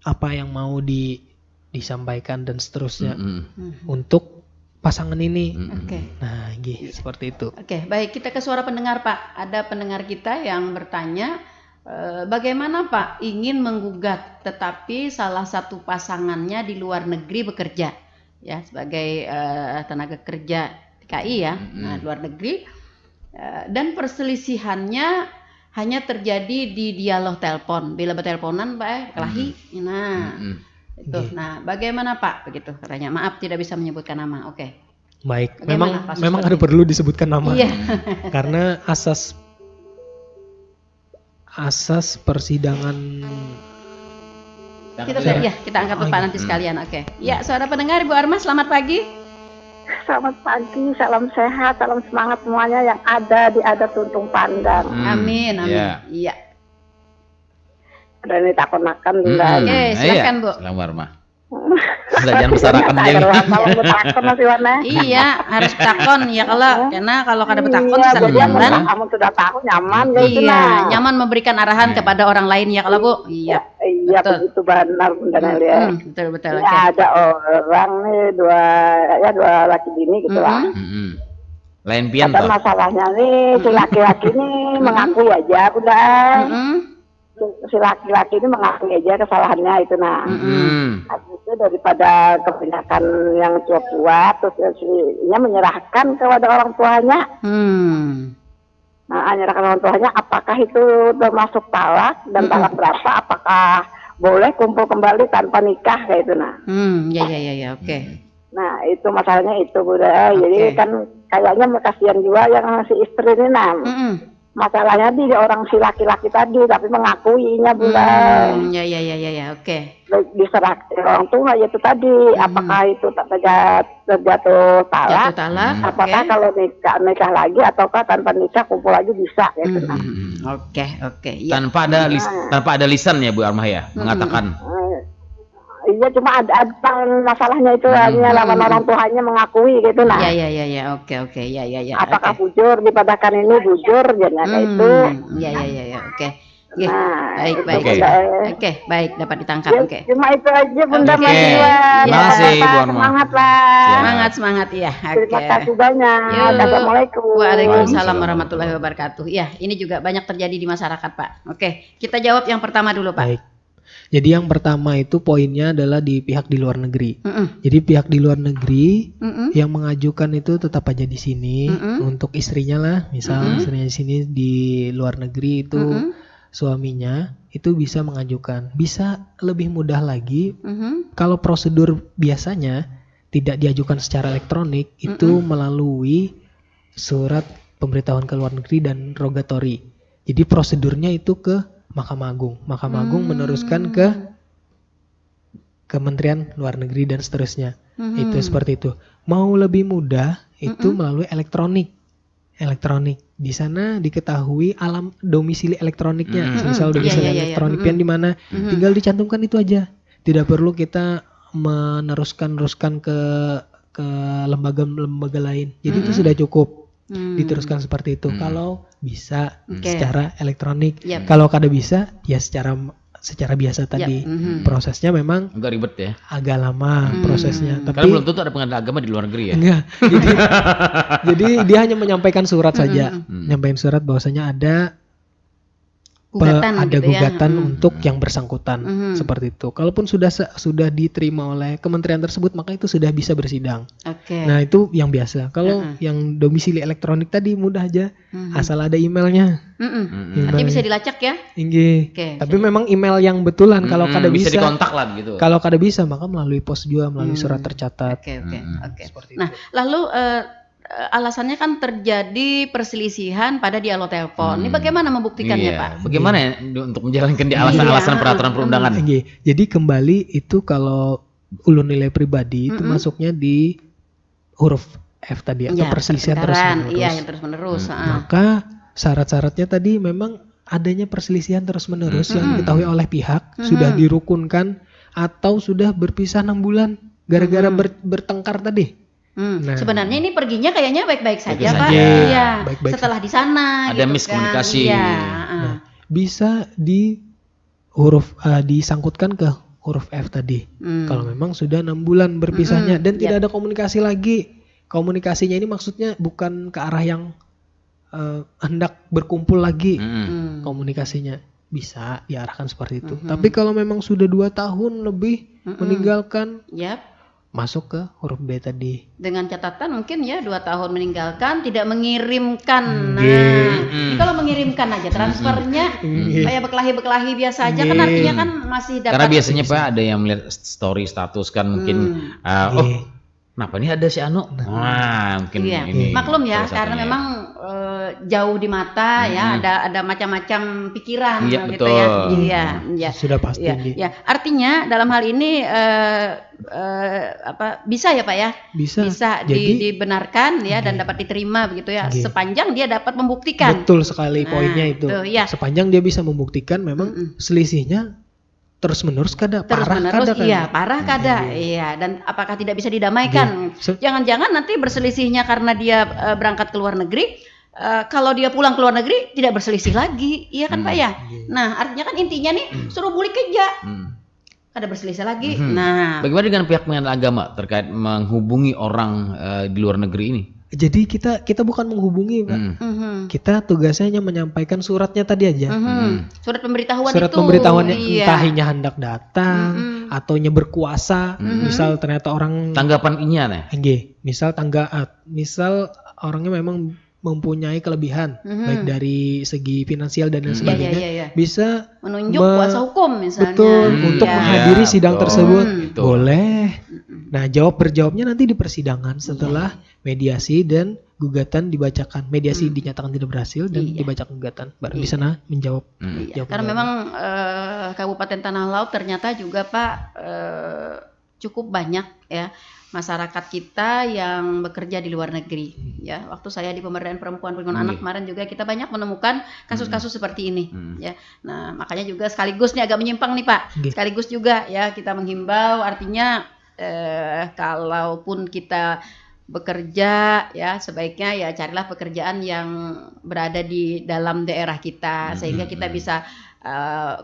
apa yang mau disampaikan dan seterusnya untuk pasangan ini. Oke. Nah, seperti itu. Oke, baik, kita ke suara pendengar, Pak. Ada pendengar kita yang bertanya, bagaimana Pak ingin menggugat tetapi salah satu pasangannya di luar negeri bekerja ya sebagai tenaga kerja TKI ya, nah luar negeri, dan perselisihannya hanya terjadi di dialog telepon, bila berteleponan Pak kelahi. Nah, itu. Nah, bagaimana Pak begitu katanya? Maaf tidak bisa menyebutkan nama. Oke. Baik, Bagaimana memang ada perlu disebutkan nama. Iya. Karena asas persidangan kita angkat Pak nanti sekalian. Oke. Ya, saudara pendengar Ibu Arma, selamat pagi. Selamat pagi, salam sehat, salam semangat semuanya yang ada di Adat Tuntung Pandan. Amin. Iya. Dan ini takon makan Oke, silakan Bu. Selamat Arma. Jangan bersarakan Iya, jadi. kalau betakon masih warna. Iya, harus betakon ya karena kalau kada betakon Iya, susah jadi nyaman. kamu sudah tahu nyaman gitu Iya, nah. nyaman memberikan arahan kepada orang lain ya kalau Bu. Iya. Iya, betul. begitu benar Bunda Nelia. Betul. Ya, ada orang nih dua laki bini gitu lah. Lain pian Kata toh. masalahnya nih si laki-laki ini mengakui aja Bunda. Si laki-laki ini mengakui aja kesalahannya itu nah. Habis itu daripada kebanyakan yang tua-tua terus si-nya menyerahkan kepada orang tuanya. Nah, menyerahkan orang tuanya apakah itu termasuk talak dan talak berapa? Apakah boleh kumpul kembali tanpa nikah kayak itu nah. Ya, oke. Nah, itu masalahnya itu Bunda. Jadi kan kayaknya kasihan juga yang si istri ini nah. Masalahnya di orang si laki-laki tadi tapi mengakuinya Bunda. Ya, oke. Diserah orang tua itu tadi apakah itu tak terjatuh talak? Apakah kalau nikah lagi ataukah tanpa nikah kumpul lagi bisa gitu nah. Oke. Ya. Tanpa ada lisan ya Bu Armah ya mengatakan. Iya cuma ada masalahnya itu hanya lawan orang tuanya mengakui gitu nah. Ya, oke. Ya. Apakah bujur dipadahkan ini bujur jadinya itu. Ya, oke. Nah, baik. Oke, baik dapat ditangkap. Ya, Oke. cuma itu aja Bunda Oke. Madiwan. Terima kasih, Bu Armah. Semangat lah. Semangat ya. Terima kasih banyak. Yuk. Assalamualaikum. Waalaikumsalam warahmatullahi wabarakatuh. Ya, ini juga banyak terjadi di masyarakat, Pak. Oke, kita jawab yang pertama dulu, Pak. Baik. Jadi yang pertama itu poinnya adalah di pihak di luar negeri. Jadi pihak di luar negeri yang mengajukan itu tetap aja di sini untuk istrinya lah. Misal istrinya di sini di luar negeri itu suaminya itu bisa mengajukan. Bisa lebih mudah lagi kalau prosedur biasanya tidak diajukan secara elektronik itu melalui surat pemberitahuan ke luar negeri dan rogatori. Jadi prosedurnya itu ke Mahkamah Agung. Mahkamah Agung meneruskan ke Kementerian Luar Negeri dan seterusnya. Itu seperti itu. Mau lebih mudah itu melalui elektronik. Di sana diketahui alam domisili elektroniknya. Misal domisili elektroniknya di mana, tinggal dicantumkan itu aja. Tidak perlu kita meneruskan ke lembaga lain. Jadi itu sudah cukup. Diteruskan seperti itu kalau bisa secara elektronik. Kalau kada bisa ya secara biasa tadi. Prosesnya memang agak ribet ya. Agak lama prosesnya. Tapi karena belum tentu ada pengadilan agama di luar negeri ya. Enggak. Jadi dia hanya menyampaikan surat saja. Menyampaikan surat bahwasanya ada gugatan untuk yang bersangkutan seperti itu. Kalaupun sudah diterima oleh kementerian tersebut maka itu sudah bisa bersidang. Nah itu yang biasa. Kalau yang domisili elektronik tadi mudah aja, asal ada emailnya. Artinya bisa dilacak ya? Inggih. Tapi memang email yang betulan. Kalau kada bisa dikontak lah gitu. Kalau kada bisa maka melalui pos juga, melalui surat tercatat. Oke. Nah lalu alasannya kan terjadi perselisihan pada dialog telepon. Ini bagaimana membuktikannya, Pak? Bagaimana ya untuk menjalankan di alasan-alasan peraturan perundangan? Jadi kembali itu kalau ulun nilai pribadi itu masuknya di huruf F tadi atau perselisihan terus-menerus. Iya, yang terus-menerus. Maka syarat-syaratnya tadi memang adanya perselisihan terus-menerus yang diketahui oleh pihak sudah dirukunkan atau sudah berpisah 6 bulan gara-gara bertengkar tadi. Nah. Sebenarnya ini perginya kayaknya baik-baik saja, Pak. Iya. Baik-baik setelah di sana ada gitu miskomunikasi. Kan. Nah, bisa disangkutkan ke huruf F tadi. Kalau memang sudah 6 bulan berpisahnya dan tidak ada komunikasi lagi. Komunikasinya ini maksudnya bukan ke arah yang hendak berkumpul lagi. Komunikasinya bisa diarahkan seperti itu. Tapi kalau memang sudah 2 tahun lebih meninggalkan, masuk ke huruf B tadi. Dengan catatan mungkin ya 2 tahun meninggalkan tidak mengirimkan. Ini kalau mengirimkan aja transfernya kayak bekelahi biasa aja kan artinya kan masih dapat. Karena biasanya Pak ada yang melihat story status kan mungkin kenapa ini ada si Anu? Wah, mungkin ini. Maklum ya karena memang jauh di mata ya ada macam-macam pikiran gitu ya. Iya. Sudah pasti. Ya, artinya dalam hal ini bisa ya Pak ya? Bisa dibenarkan ya dan dapat diterima begitu ya sepanjang dia dapat membuktikan. Betul sekali poinnya itu. Sepanjang dia bisa membuktikan memang selisihnya terus menerus kada Terus parah menerus, kada kan? iya, parah kada, iya. Dan apakah tidak bisa didamaikan? Jangan-jangan nanti berselisihnya karena dia berangkat ke luar negeri, kalau dia pulang ke luar negeri tidak berselisih lagi, iya kan Pak ya? Nah, artinya kan intinya nih suruh balik kerja, kada berselisih lagi. Nah, Bagaimana dengan pihak pengadilan agama terkait menghubungi orang di luar negeri ini? Jadi kita bukan menghubungi, Pak. Kita tugasnya hanya menyampaikan suratnya tadi aja. Surat pemberitahuan Surat itu. pemberitahuannya Iya. entah inya hendak datang atau inya berkuasa. Misal ternyata orang Tanggapan inya nih. misal orangnya memang mempunyai kelebihan baik dari segi finansial dan lain sebagainya, iya. bisa Menunjuk kuasa hukum misalnya. betul untuk Iya. menghadiri sidang betul. tersebut. Betul. Boleh. Nah, berjawabnya nanti di persidangan setelah mediasi dan gugatan dibacakan. Mediasi dinyatakan tidak berhasil dan dibacakan gugatan. Baru di sana menjawab. Iya, jawab karena jawaban. memang Kabupaten Tanah Laut ternyata juga Pak cukup banyak ya masyarakat kita yang bekerja di luar negeri ya. Waktu saya di pemberdayaan perempuan perlindungan anak kemarin juga kita banyak menemukan kasus-kasus seperti ini ya. Nah, makanya juga sekaligus nih agak menyimpang nih Pak. Sekaligus juga ya kita menghimbau, artinya kalaupun kita bekerja ya sebaiknya ya carilah pekerjaan yang berada di dalam daerah kita sehingga kita bisa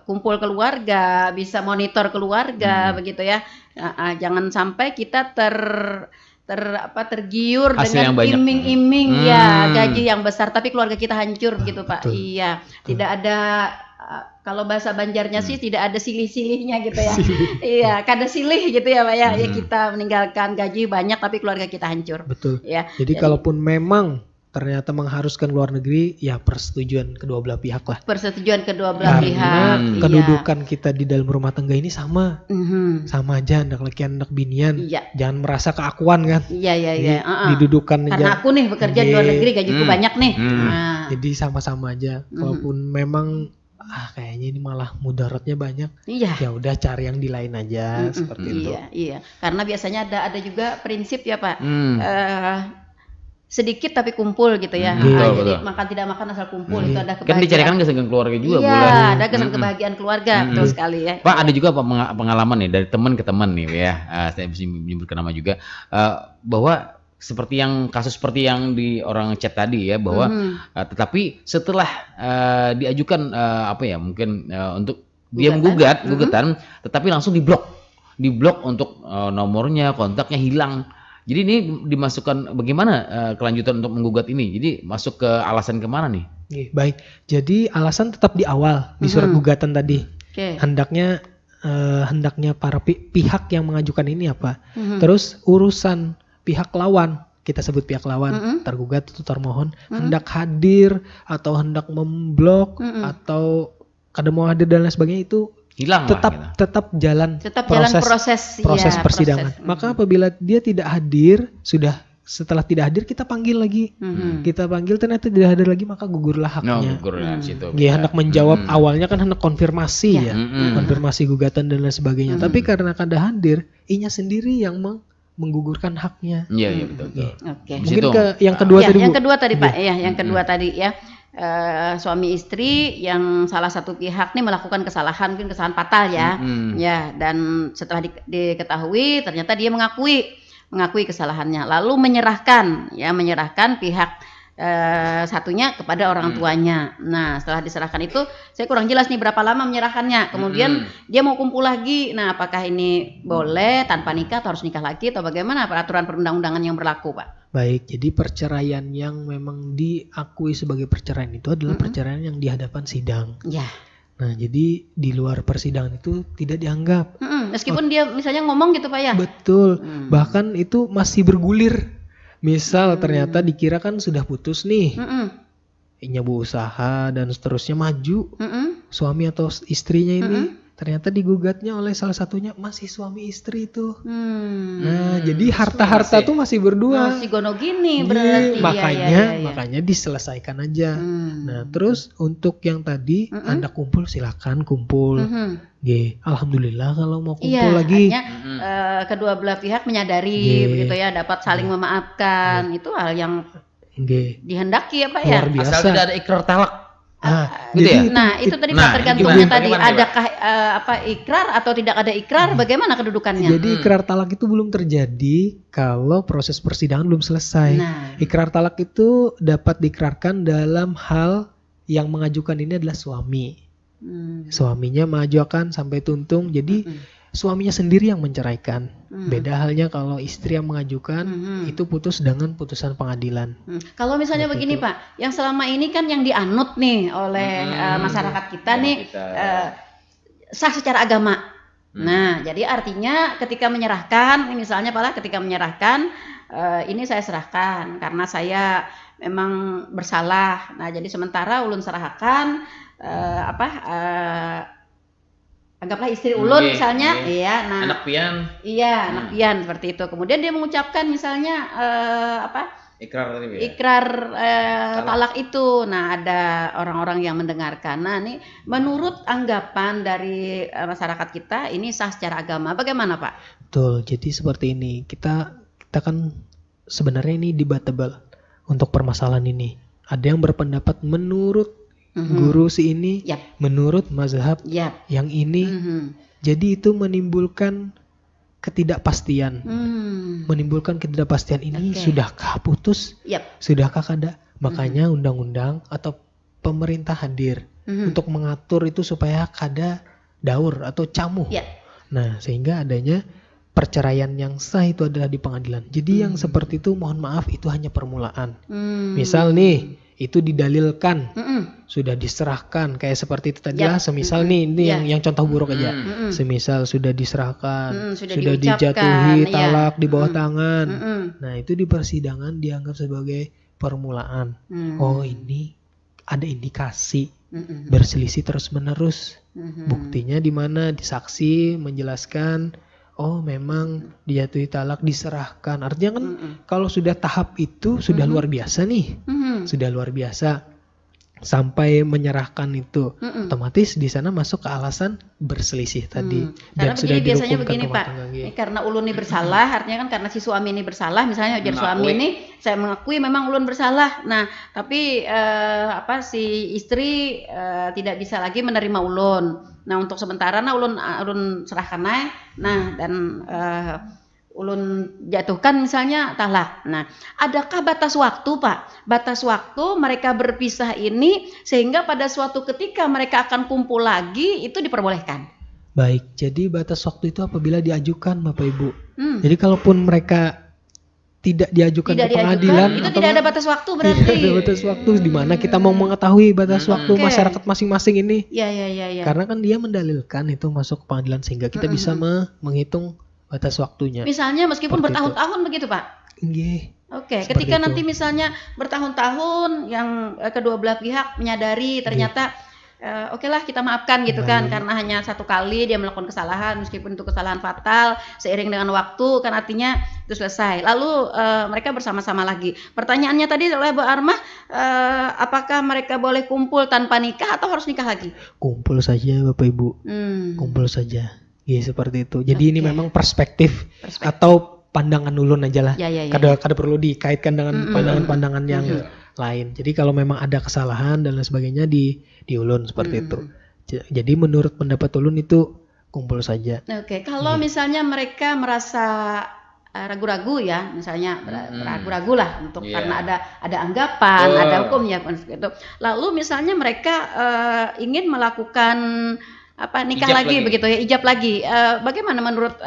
kumpul keluarga, bisa monitor keluarga begitu ya. Jangan sampai kita tergiur Hasil dengan yang banyak. iming-iming ya gaji yang besar tapi keluarga kita hancur begitu Pak. Betul. Iya, tidak ada kalau bahasa Banjarnya sih tidak ada silih-silihnya gitu ya. Iya, kada silih gitu ya Pak ya. Ya kita meninggalkan gaji banyak tapi keluarga kita hancur. Betul. Ya. Jadi kalaupun memang ternyata mengharuskan luar negeri, ya persetujuan kedua belah pihak lah. Persetujuan kedua belah pihak. Karena kedudukan kita di dalam rumah tangga ini sama. Sama aja, hendak laki hendak binian. Iya. Jangan merasa keakuan kan. Iya. Didudukan Karena aja. aku nih bekerja di luar negeri gajiku banyak nih. Nah, Jadi sama-sama aja. Walaupun memang kayaknya ini malah mudaratnya banyak. iya. Ya udah cari yang di lain aja seperti itu. Iya. Karena biasanya ada juga prinsip ya Pak. Sedikit tapi kumpul gitu ya. Betul, Jadi betul. makan tidak makan asal kumpul itu ada kebahagiaan. Kan dicarikan kesenangan keluarga juga Iya, boleh. ada kesan kebahagiaan keluarga betul sekali ya. Pak, ada juga pengalaman nih dari teman ke teman nih ya. Saya bisa menyebutkan nama juga bahwa seperti seperti yang di orang chat tadi ya, bahwa tetapi setelah diajukan mungkin untuk dia gugatan, tetapi langsung diblok untuk nomornya, kontaknya hilang. Jadi ini dimasukkan bagaimana kelanjutan untuk menggugat ini? Jadi masuk ke alasan kemana nih? Baik, jadi alasan tetap di awal di surat gugatan tadi. Oke. Hendaknya para pihak yang mengajukan ini apa? Terus urusan pihak lawan, kita sebut pihak lawan, tergugat atau termohon, hendak hadir atau hendak memblok atau kada mau hadir dan lain sebagainya itu Hilang tetap jalan proses persidangan. Maka apabila dia tidak hadir, setelah tidak hadir kita panggil lagi. Kita panggil ternyata tidak hadir lagi, maka gugurlah haknya. Dia hendak menjawab awalnya kan hendak konfirmasi konfirmasi gugatan dan lain sebagainya. Tapi karena kada hadir, inya sendiri yang menggugurkan haknya. Iya betul. Oke. Mungkin yang kedua tadi Bu. Yang kedua tadi Pak, ya yang kedua tadi ya. Suami istri yang salah satu pihak nih melakukan kesalahan, mungkin kesalahan fatal ya, ya, dan setelah diketahui ternyata dia mengakui kesalahannya, lalu menyerahkan pihak satunya kepada orang tuanya. Nah, setelah diserahkan itu saya kurang jelas nih berapa lama menyerahkannya. Kemudian dia mau kumpul lagi. Nah, apakah ini boleh tanpa nikah atau harus nikah lagi atau bagaimana peraturan perundang-undangan yang berlaku, Pak? Baik, jadi perceraian yang memang diakui sebagai perceraian itu adalah perceraian yang di hadapan sidang. Ya. Nah, jadi di luar persidangan itu tidak dianggap. Meskipun dia misalnya ngomong gitu Pak ya? Betul, bahkan itu masih bergulir. Misal ternyata dikira kan sudah putus nih, inya berusaha dan seterusnya maju, suami atau istrinya ini ternyata digugatnya oleh salah satunya masih suami istri itu. Nah, jadi harta-harta tuh masih berdua. Masih gono gini berarti. Makanya diselesaikan aja. Nah, terus untuk yang tadi Anda kumpul silakan kumpul. Alhamdulillah kalau mau kumpul lagi. Kedua belah pihak menyadari begitu ya, dapat saling memaafkan. Itu hal yang dihendaki ya Pak ya. Luar biasa. Asal tidak ada ikrar talak. Gitu ya? Nah, itu tadi Nah, Pak, tergantungnya gimana? tadi Bagaimana, adakah ikrar atau tidak ada ikrar, bagaimana kedudukannya? Jadi ikrar talak itu belum terjadi kalau proses persidangan belum selesai. Nah. Ikrar talak itu dapat diikrarkan dalam hal yang mengajukan ini adalah suami. Suaminya mengajukan sampai tuntung, jadi suaminya sendiri yang menceraikan. Beda halnya kalau istri yang mengajukan, itu putus dengan putusan pengadilan. Kalau misalnya begini Pak, yang selama ini kan yang dianut nih oleh masyarakat kita nih sah secara agama. Nah, jadi artinya ketika menyerahkan, misalnya Pak, ketika menyerahkan ini saya serahkan karena saya memang bersalah. Nah, jadi sementara ulun serahkan anggaplah istri ulun misalnya, iya, nah anak pian. Iya, anak pian seperti itu. Kemudian dia mengucapkan misalnya Ikrar tadi ya. ikrar talak itu. Nah, ada orang-orang yang mendengarkan. Nah, ini menurut anggapan dari masyarakat kita ini sah secara agama. Bagaimana, Pak? Betul. Jadi seperti ini. Kita kan sebenarnya ini debatable untuk permasalahan ini. Ada yang berpendapat menurut guru si ini, menurut mazhab yang ini. Jadi itu menimbulkan ketidakpastian. Menimbulkan ketidakpastian ini sudahkah putus? Sudahkah kada? Makanya undang-undang atau pemerintah hadir untuk mengatur itu supaya kada daur atau camuh. Nah, sehingga adanya perceraian yang sah itu adalah di pengadilan. Jadi yang seperti itu mohon maaf itu hanya permulaan. Misal nih itu didalilkan, sudah diserahkan kayak seperti itu tadi lah. Semisal nih ini yang contoh buruk aja. Semisal sudah diserahkan, sudah dijatuhi talak di bawah tangan. Nah, itu di persidangan dianggap sebagai permulaan. Oh, ini ada indikasi berselisih terus-menerus. Buktinya di mana? Di saksi menjelaskan, oh memang dijatuhi talak, diserahkan. Artinya kan kalau sudah tahap itu sudah luar biasa nih. Sudah luar biasa sampai menyerahkan itu. Otomatis di sana masuk ke alasan berselisih tadi. Karena Dan sudah begini, biasanya dirukunkan begini rumah Pak, tangga. ini karena ulun ini bersalah, artinya kan karena si suami ini bersalah, misalnya ujar suami ini, saya mengakui memang ulun bersalah. Nah, tapi si istri tidak bisa lagi menerima ulun. Nah, untuk sementara ulun serahkan naik. Nah, dan ulun jatuhkan misalnya talak. Nah, adakah batas waktu, Pak? Batas waktu mereka berpisah ini sehingga pada suatu ketika mereka akan kumpul lagi itu diperbolehkan. Baik, jadi batas waktu itu apabila diajukan Bapak Ibu. Jadi kalaupun mereka tidak diajukan ke pengadilan, itu tidak ada batas waktu berarti. Tidak ada batas waktu di mana kita mau mengetahui batas waktu masyarakat masing-masing ini. Iya. Karena kan dia mendalilkan itu masuk ke pengadilan sehingga kita bisa menghitung batas waktunya. Misalnya meskipun Seperti bertahun-tahun begitu, Pak. Nggih. Oke, ketika nanti misalnya bertahun-tahun yang kedua belah pihak menyadari ternyata oke lah kita maafkan gitu kan, karena hanya satu kali dia melakukan kesalahan meskipun itu kesalahan fatal, seiring dengan waktu kan artinya itu selesai. Lalu mereka bersama-sama lagi. Pertanyaannya tadi oleh Bu Armah, apakah mereka boleh kumpul tanpa nikah atau harus nikah lagi? Kumpul saja Bapak Ibu. Kumpul saja. Ya seperti itu. Jadi ini memang perspektif atau pandangan ulun aja lah. Kada perlu dikaitkan dengan pandangan-pandangan yang lain. Jadi kalau memang ada kesalahan dan lain sebagainya di ulun seperti itu. Jadi menurut pendapat ulun itu kumpul saja. Oke, kalau misalnya mereka merasa ragu-ragu ya, misalnya ragu-ragu lah untuk karena ada anggapan, ada hukumnya gitu. Lalu misalnya mereka ingin melakukan nikah lagi begitu ya, ijab lagi. Bagaimana menurut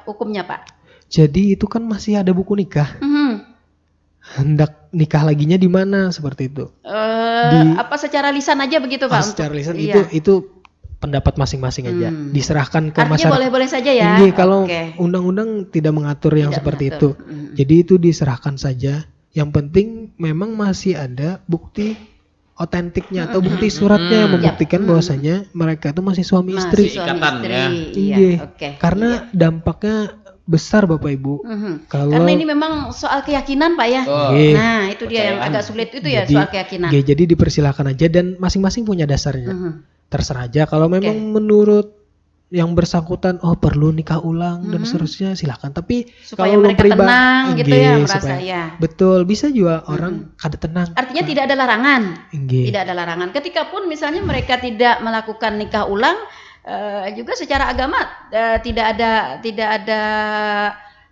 hukumnya, Pak? Jadi itu kan masih ada buku nikah. Hendak nikah laginya di mana seperti itu? Secara lisan aja begitu, Pak? Secara lisan itu pendapat masing-masing aja. Diserahkan ke masyarakat. Artinya boleh-boleh saja ya. Ini kalau undang-undang tidak mengatur yang seperti itu. Jadi itu diserahkan saja. Yang penting memang masih ada bukti otentiknya atau bukti suratnya yang membuktikan bahwasanya mereka itu masih suami istri. Ikatan ya. Karena dampaknya besar Bapak Ibu. Karena ini memang soal keyakinan Pak ya. Nah itu dia yang agak sulit itu ya, soal keyakinan. Jadi dipersilakan aja dan masing-masing punya dasarnya. Terserah aja kalau memang menurut yang bersangkutan perlu nikah ulang dan seterusnya silakan. Tapi supaya kalau mereka tenang gitu ya, Nggih, merasa supaya- ya. Betul, bisa juga orang kada tenang. Artinya tidak ada larangan. Nggih. Tidak ada larangan. Ketika pun misalnya mereka tidak melakukan nikah ulang, juga secara agama tidak ada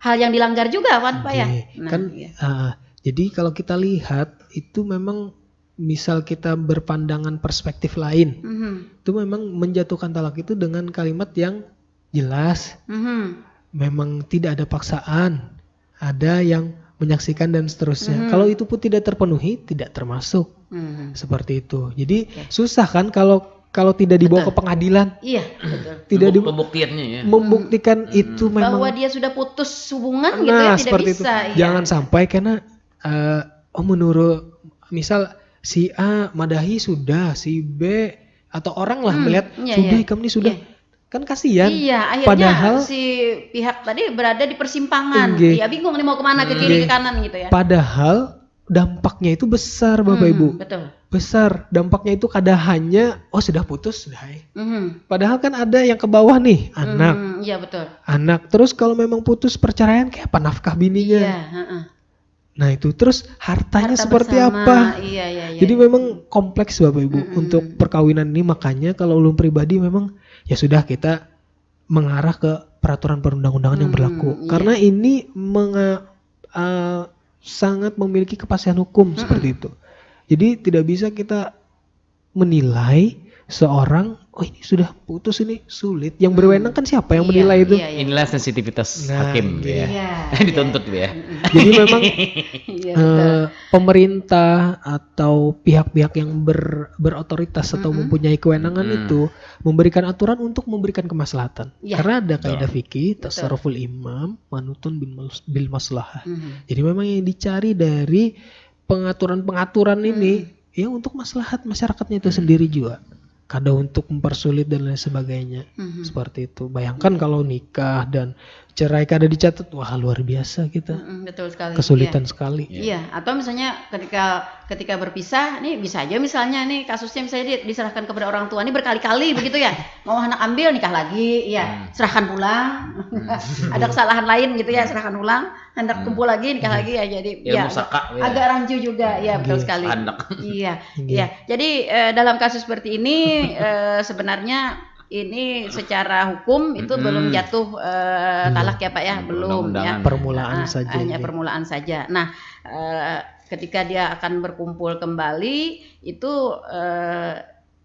hal yang dilanggar juga, Pak ya. Nggih. Kan iya. jadi kalau kita lihat itu memang misal kita berpandangan perspektif lain, itu memang menjatuhkan talak itu dengan kalimat yang jelas, memang tidak ada paksaan, ada yang menyaksikan dan seterusnya. Kalau itu pun tidak terpenuhi, tidak termasuk. Seperti itu. Jadi susah kan kalau tidak dibawa ke pengadilan, Iya, betul. tidak Pembuktiannya ya. membuktikan itu memang Bahwa dia sudah putus hubungan gitu ya, tidak seperti bisa. itu. Jangan sampai karena menurut misal si A madahi sudah, si B atau orang lah melihat iya, sudah iya. kamu ini sudah. Iya. Kan kasihan. Iya, akhirnya Padahal si pihak tadi berada di persimpangan. Nggih. Iya, bingung nih mau kemana, ke kiri ke kanan gitu ya. padahal dampaknya itu besar Bapak Ibu. Betul. Besar. Dampaknya itu kada hanya sudah putus sudah. Padahal kan ada yang ke bawah nih, anak. Iya, betul. Anak. Terus kalau memang putus perceraian kayak apa nafkah bininya? Iya, Nah, itu terus hartanya Harta seperti bersama. apa? Iya. Jadi memang kompleks Bapak Ibu untuk perkawinan ini, makanya kalau ulun pribadi memang ya sudah kita mengarah ke peraturan perundang-undangan yang berlaku. Iya. Karena ini sangat memiliki kepastian hukum seperti itu. Jadi tidak bisa kita menilai seorang ini sudah putus ini sulit. Yang berwenang kan siapa yang menilai itu? Iya. Inilah sensitivitas Nah, hakim ya. Iya. Dituntut ya. Jadi memang Iya, betul. pemerintah atau pihak-pihak yang berotoritas atau mempunyai kewenangan itu memberikan aturan untuk memberikan kemaslahatan. Iya. Karena ada kaidah fikih tasarruful imam manutun bil maslahah. Jadi memang yang dicari dari pengaturan-pengaturan ini ya untuk maslahat masyarakatnya itu sendiri juga. Kada untuk mempersulit dan lain sebagainya. Seperti itu. Bayangkan kalau nikah dan cerai kada dicatat, wah luar biasa kita. Betul sekali. Kesulitan sekali. Iya, atau misalnya ketika berpisah, nih bisa aja misalnya nih kasusnya misalnya diserahkan kepada orang tua nih berkali-kali begitu ya. Mau anak ambil nikah lagi, ya serahkan pulang. Ada kesalahan lain gitu ya, serahkan ulang. Hendak kumpul lagi nikah lagi ya, jadi Ilmu saka, ya. agak rancu juga ya, betul sekali. Anak. Iya, iya. Jadi dalam kasus seperti ini sebenarnya ini secara hukum itu belum jatuh talak ya Pak ya, belum ya. Permulaan saja. Hanya permulaan saja. Nah, ketika dia akan berkumpul kembali itu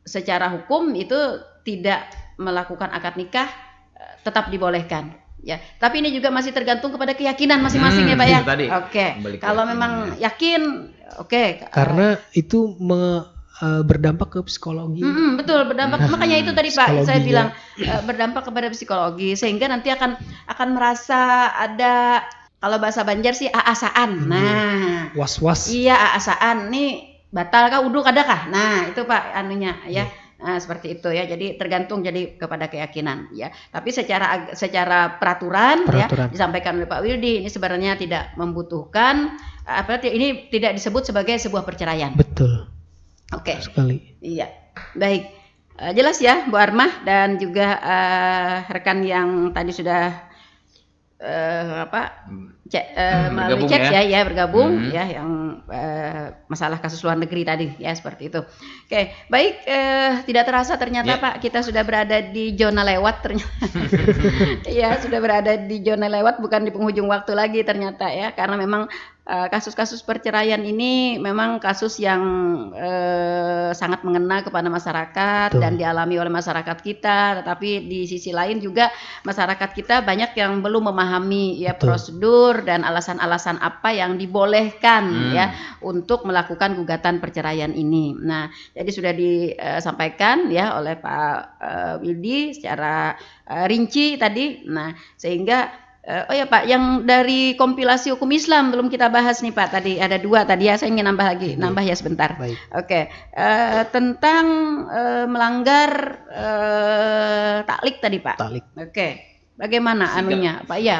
secara hukum itu tidak melakukan akad nikah tetap dibolehkan. Ya, tapi ini juga masih tergantung kepada keyakinan masing-masing ya Pak ya. Tadi, Oke. Kalau memang yakin, oke. Karena itu berdampak ke psikologi. Betul, berdampak. Makanya itu tadi Pak, saya Psikologinya. bilang berdampak kepada psikologi sehingga nanti akan merasa ada, kalau bahasa Banjar sih aasaan. Nah, Was-was. iya aasaan nih batal kah wudhu kada kah? Nah, itu Pak anunya ya. Nah, seperti itu ya. Jadi tergantung jadi kepada keyakinan ya. Tapi secara peraturan ya disampaikan oleh Pak Wildi, ini sebenarnya tidak membutuhkan ini tidak disebut sebagai sebuah perceraian. Betul. Oke. Sekali. Iya. Baik. Jelas ya Bu Armah dan juga rekan yang tadi sudah melalui Bergabung chat ya. bergabung ya yang masalah kasus luar negeri tadi ya, seperti itu. Oke, baik, tidak terasa ternyata Pak kita sudah berada di zona lewat ternyata. Ya, sudah berada di zona lewat, bukan di penghujung waktu lagi ternyata ya, karena memang kasus-kasus perceraian ini memang kasus yang sangat mengena kepada masyarakat. Betul. Dan dialami oleh masyarakat kita, tetapi di sisi lain juga masyarakat kita banyak yang belum memahami ya prosedur dan alasan-alasan apa yang dibolehkan ya untuk melakukan gugatan perceraian ini. Nah, jadi sudah disampaikan ya oleh Pak Wildi secara rinci tadi. Nah, sehingga oh ya Pak, yang dari kompilasi hukum Islam belum kita bahas nih Pak. Tadi ada 2 tadi ya, saya ingin nambah lagi. Nambah ya sebentar. Baik. Oke, tentang melanggar taklik tadi Pak. Taklik. Oke, bagaimana anunya Pak? Ya,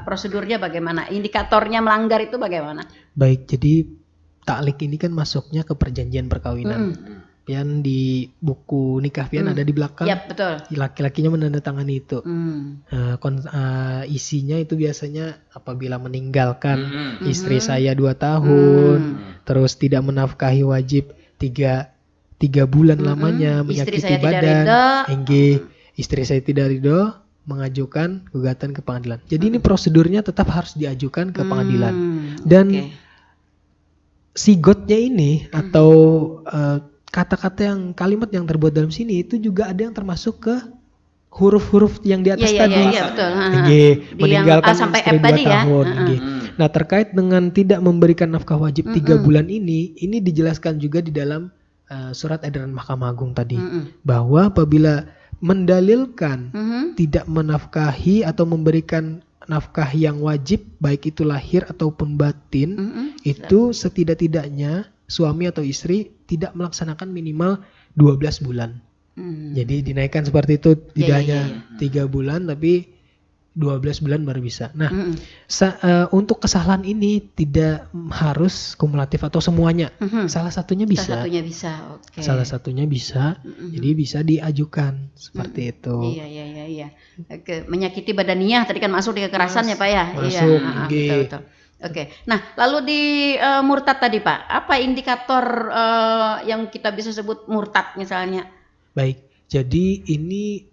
prosedurnya bagaimana? Indikatornya melanggar itu bagaimana? Baik, jadi taklik ini kan masuknya ke perjanjian perkawinan. Pian di buku nikah Pian ada di belakang. Yap, betul. Laki-lakinya menandatangani itu. Isinya itu biasanya apabila meninggalkan istri saya 2 tahun, terus tidak menafkahi wajib 3 bulan lamanya, Istri menyakiti saya tidak badan, ridho. istri saya tidak ridho, mengajukan gugatan ke pengadilan. Jadi ini prosedurnya tetap harus diajukan ke pengadilan. Dan sigotnya ini atau kata-kata yang kalimat yang terbuat dalam sini itu juga ada yang termasuk ke huruf-huruf yang di atas tadi. Iya, betul. Meninggalkan sampai istri F 2 tadi ya. tahun. Nah, terkait dengan tidak memberikan nafkah wajib 3 bulan ini dijelaskan juga di dalam surat edaran Mahkamah Agung tadi, bahwa apabila mendalilkan tidak menafkahi atau memberikan nafkah yang wajib baik itu lahir ataupun batin, itu setidak-tidaknya suami atau istri tidak melaksanakan minimal 12 bulan. Jadi dinaikkan seperti itu, tidak hanya 3 bulan tapi 12 bulan baru bisa. Nah, untuk kesalahan ini tidak harus kumulatif atau semuanya. Salah satunya bisa. Salah satunya bisa. Jadi bisa diajukan seperti itu. Iya. Oke, menyakiti badaniah tadi kan masuk di kekerasan ya Pak ya. Masuk. Betul. Oke. Nah, lalu di murtad tadi Pak, apa indikator yang kita bisa sebut murtad misalnya? Baik. Jadi ini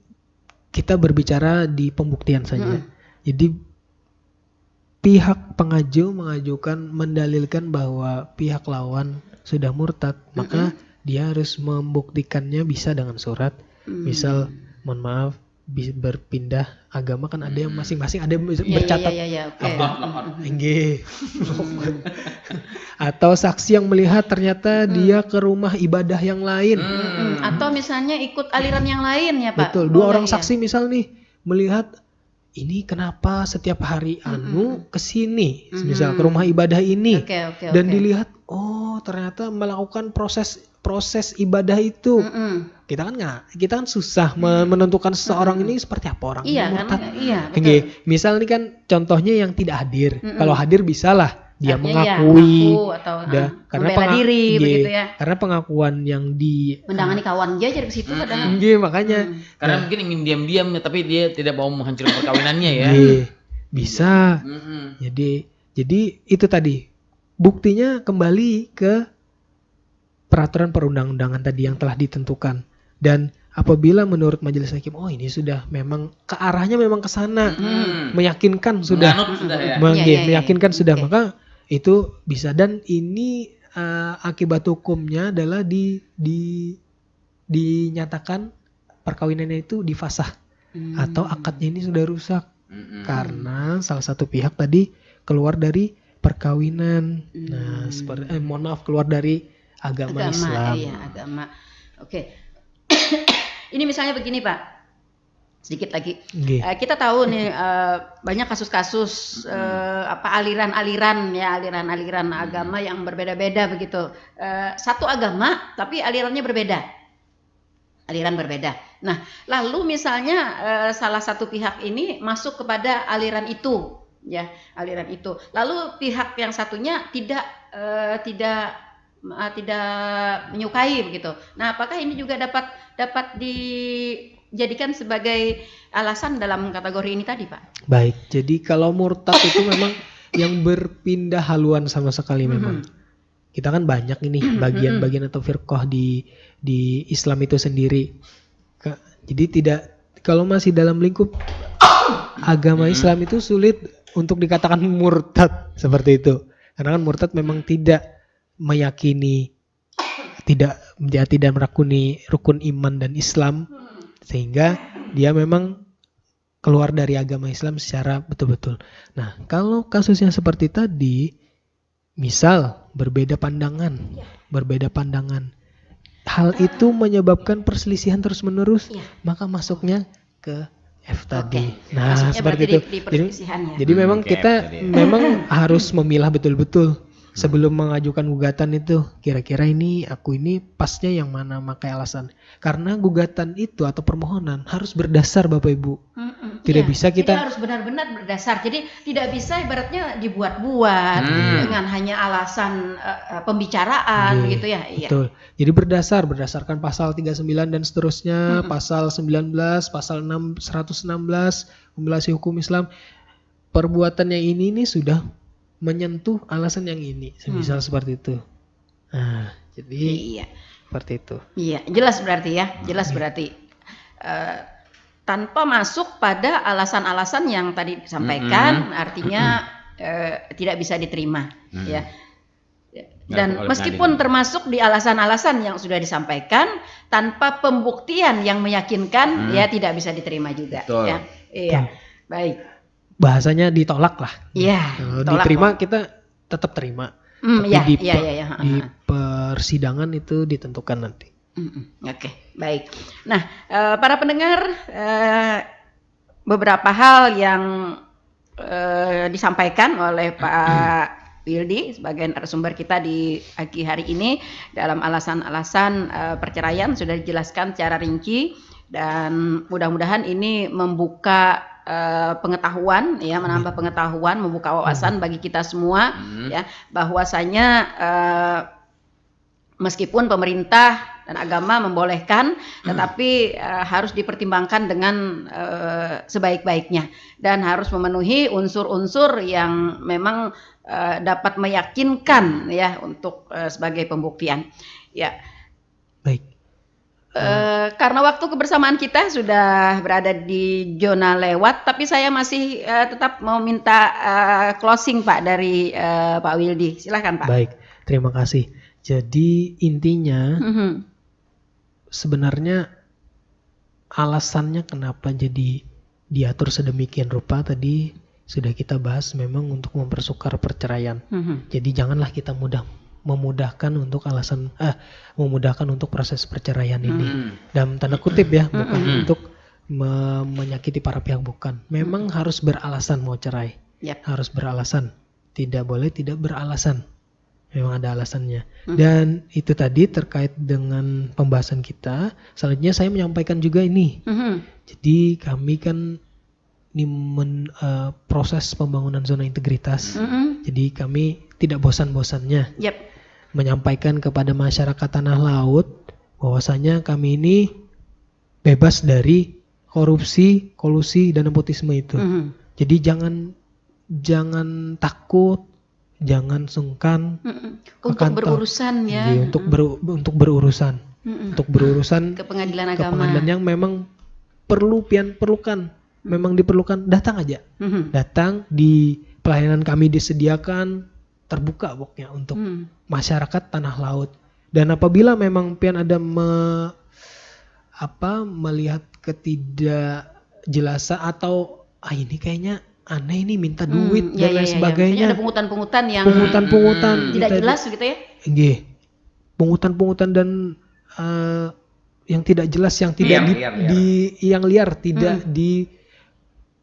kita berbicara di pembuktian saja. Jadi pihak pengaju mengajukan mendalilkan bahwa pihak lawan sudah murtad, maka dia harus membuktikannya bisa dengan surat. Misal, mohon maaf, berpindah agama kan ada yang masing-masing ada yang bercatat atau saksi yang melihat ternyata dia ke rumah ibadah yang lain atau misalnya ikut aliran yang lain ya Pak. Betul, 2 orang saksi misal nih melihat ini kenapa setiap hari kesini misal ke rumah ibadah ini dan dilihat ternyata melakukan proses ibadah itu. Kita kan susah menentukan seseorang ini seperti apa orang murtad. Misal ini kan contohnya yang tidak hadir. Kalau hadir bisalah dia mengakui karena membela diri begitu ya. Karena pengakuan yang mendangani kawan dia jadi ke situ kadang. Makanya karena mungkin ingin diam-diam tapi dia tidak mau menghancurkan perkawinannya ya. Bisa. Jadi itu tadi. Buktinya kembali ke peraturan perundang-undangan tadi yang telah ditentukan. Dan apabila menurut majelis hakim, ini sudah memang ke arahnya memang ke sana, meyakinkan sudah, meyakinkan sudah, maka itu bisa. Dan ini akibat hukumnya adalah dinyatakan perkawinannya itu difasah atau akadnya ini sudah rusak karena salah satu pihak tadi keluar dari perkawinan. Nah, keluar dari agama Islam. Iya, agama. Oke. Ini misalnya begini Pak, sedikit lagi. Kita tahu nih banyak kasus-kasus aliran-aliran agama yang berbeda-beda begitu. Satu agama tapi alirannya berbeda. Aliran berbeda. Nah, lalu misalnya salah satu pihak ini masuk kepada aliran itu, ya, aliran itu. Lalu pihak yang satunya tidak menyukai begitu. Nah, apakah ini juga dapat dijadikan sebagai alasan dalam kategori ini tadi, Pak? Baik. Jadi kalau murtad itu memang yang berpindah haluan sama sekali memang. Kita kan banyak ini bagian-bagian atau firqah di Islam itu sendiri. Jadi kalau masih dalam lingkup agama Islam itu sulit untuk dikatakan murtad seperti itu. Karena kan murtad memang tidak meyakini, tidak merakuni rukun iman dan Islam, sehingga dia memang keluar dari agama Islam secara betul-betul. Nah, kalau kasusnya seperti tadi, misal berbeda pandangan, hal itu menyebabkan perselisihan terus-menerus, maka masuknya ke F tadi. Nah, masuknya seperti itu. Jadi memang kita memang harus memilah betul-betul sebelum mengajukan gugatan itu. Kira-kira aku ini pasnya yang mana, makai alasan. Karena gugatan itu atau permohonan harus berdasar Bapak Ibu. Tidak Iya. bisa Jadi kita harus benar-benar berdasar. Jadi tidak bisa ibaratnya dibuat-buat dengan hanya alasan pembicaraan Iya, gitu ya. Iya. betul. Jadi berdasarkan pasal 39 dan seterusnya, pasal 19, pasal 116 Kompilasi Hukum Islam, perbuatan yang ini nih sudah menyentuh alasan yang ini, semisal seperti itu. Nah, jadi Iya. seperti itu. Iya, jelas berarti ya. Jelas berarti tanpa masuk pada alasan-alasan yang tadi disampaikan, artinya tidak bisa diterima, ya. Dan oleh meskipun pengadilan. termasuk di alasan-alasan yang sudah disampaikan, tanpa pembuktian yang meyakinkan, ya tidak bisa diterima juga. Betul. Ya, iya, baik. Bahasanya ditolak lah. Iya. Kalau tolak diterima kok. kita tetap terima. Hmm, Tapi iya, di, iya, iya, iya. di persidangan itu ditentukan nanti. Oke, baik. Nah, para pendengar, beberapa hal yang disampaikan oleh Pak Wildi sebagai narasumber kita di pagi hari ini dalam alasan-alasan perceraian sudah dijelaskan secara rinci, dan mudah-mudahan ini membuka pengetahuan, ya, menambah pengetahuan, membuka wawasan bagi kita semua, ya, bahwasanya meskipun pemerintah dan agama membolehkan, tetapi harus dipertimbangkan dengan sebaik-baiknya dan harus memenuhi unsur-unsur yang memang dapat meyakinkan, ya, untuk sebagai pembuktian. Ya. Baik. Karena waktu kebersamaan kita sudah berada di zona lewat, tapi saya masih tetap mau minta closing Pak dari Pak Wildi. Silakan Pak. Baik, terima kasih. Jadi intinya sebenarnya alasannya kenapa jadi diatur sedemikian rupa tadi sudah kita bahas, memang untuk mempersukar perceraian. Jadi janganlah kita memudahkan untuk memudahkan untuk proses perceraian ini. Dalam tanda kutip ya, bukan untuk menyakiti para pihak, bukan. Memang harus beralasan mau cerai. Yap. Harus beralasan. Tidak boleh tidak beralasan. Memang ada alasannya. Dan itu tadi terkait dengan pembahasan kita. Selanjutnya saya menyampaikan juga ini. Jadi kami kan ini proses pembangunan zona integritas. Jadi kami tidak bosan-bosannya Yap. menyampaikan kepada masyarakat tanah laut bahwasanya kami ini bebas dari korupsi, kolusi, dan nepotisme itu. Jadi jangan takut, jangan sungkan Untuk kantor. berurusan ya. Jadi, untuk berurusan, untuk berurusan Ke pengadilan ke agama. pengadilan yang memang perlukan, memang diperlukan, datang aja. Datang, di pelayanan kami disediakan terbuka pokoknya untuk masyarakat tanah laut. Dan apabila memang pian ada melihat ketidakjelasan atau ini kayaknya aneh, ini minta duit dan lain sebagainya. Ada pungutan-pungutan yang Pungutan-pungutan tidak kita- jelas gitu ya. Nggih. Pungutan-pungutan dan yang tidak jelas, yang tidak yang liar tidak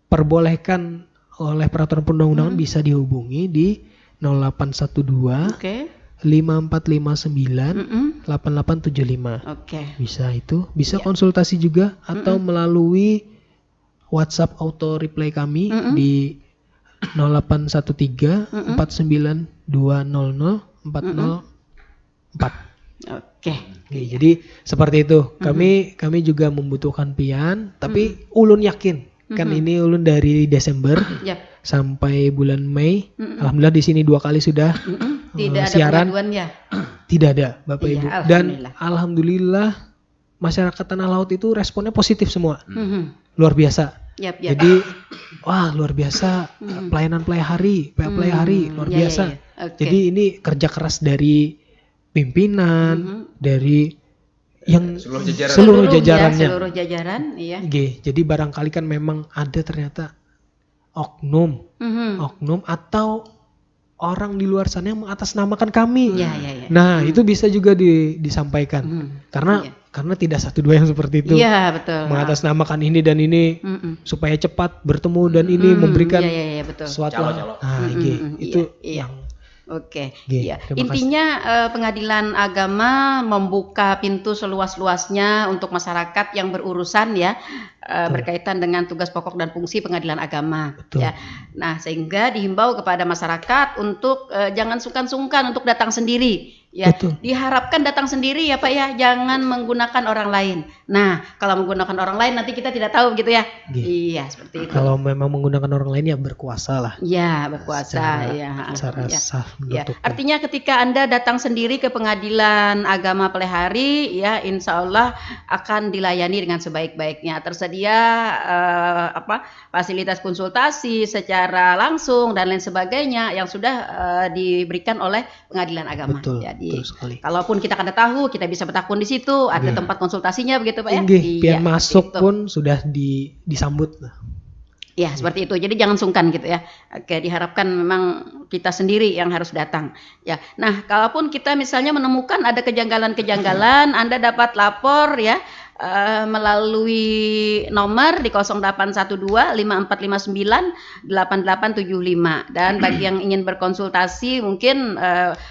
diperbolehkan oleh peraturan perundang-undangan, bisa dihubungi di 0812 Oke. 5459 8875. Oke. Bisa itu, bisa konsultasi juga atau melalui WhatsApp auto reply kami di 0813 49200 404. Oke. Oke, jadi seperti itu. Kami juga membutuhkan pian, tapi ulun yakin kan ini ulun dari Desember Yap. sampai bulan Mei. Alhamdulillah di sini 2 kali sudah Tidak ada siaran. pengaduan ya. Tidak ada, Bapak Iya, Ibu. alhamdulillah. Dan alhamdulillah masyarakat tanah laut itu responnya positif semua. Luar biasa. Yap. Jadi wah, luar biasa, pelayanan hari luar Iya, biasa. iya, iya. Oke. Jadi ini kerja keras dari pimpinan, dari yang seluruh jajarannya. Seluruh jajaran, iya. Jadi barangkali kan memang ada ternyata oknum atau orang di luar sana yang mengatasnamakan kami. Iya. Nah, itu bisa juga disampaikan. Karena tidak satu dua yang seperti itu. Iya, betul. Mengatasnamakan ini dan ini supaya cepat bertemu dan ini memberikan Iya, betul. suatu. Nah, itu iya. yang Oke, Oke, ya. terima Intinya pengadilan agama membuka pintu seluas-luasnya untuk masyarakat yang berurusan ya berkaitan dengan tugas pokok dan fungsi pengadilan agama. Betul. Ya. Nah, sehingga dihimbau kepada masyarakat untuk jangan sungkan-sungkan untuk datang sendiri. Ya, Betul. diharapkan datang sendiri ya Pak ya, jangan menggunakan orang lain. Nah, kalau menggunakan orang lain nanti kita tidak tahu gitu ya. Iya, seperti itu. Kalau memang menggunakan orang lain ya berkuasa lah. Ya, berkuasa Secara ya. sah Ya, menurut hukum. artinya ketika Anda datang sendiri ke pengadilan agama Pelehari, ya insya Allah akan dilayani dengan sebaik-baiknya. Tersedia fasilitas konsultasi secara langsung dan lain sebagainya yang sudah diberikan oleh pengadilan agama. Betul, Jadi, betul sekali. kalaupun kita kada tahu, kita bisa bertakun di situ, ada tempat konsultasinya begitu Pak ya. Nggih, Iya, pian masuk seperti itu. pun sudah disambut. Ya, seperti itu. Jadi jangan sungkan gitu ya. Oke, diharapkan memang kita sendiri yang harus datang. Ya. Nah, kalaupun kita misalnya menemukan ada kejanggalan-kejanggalan, Anda dapat lapor ya melalui nomor di 0812 5459 8875. Dan bagi yang ingin berkonsultasi mungkin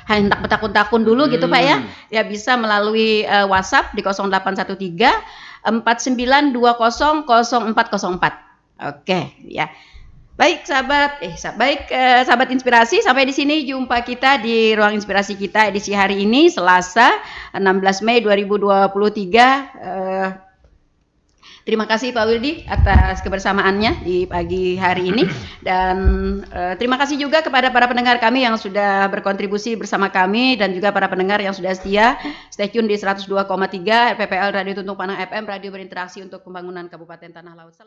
hendak bertakun-takun dulu gitu Pak ya. Ya bisa melalui WhatsApp di 0813 49200404. Oke, ya. Baik sahabat inspirasi, sampai di sini jumpa kita di ruang inspirasi kita edisi hari ini Selasa 16 Mei 2023. Terima kasih Pak Wildi atas kebersamaannya di pagi hari ini dan terima kasih juga kepada para pendengar kami yang sudah berkontribusi bersama kami dan juga para pendengar yang sudah setia stay tune di 102,3 RPPL Radio Tuntung Panang FM, radio berinteraksi untuk pembangunan Kabupaten Tanah Laut.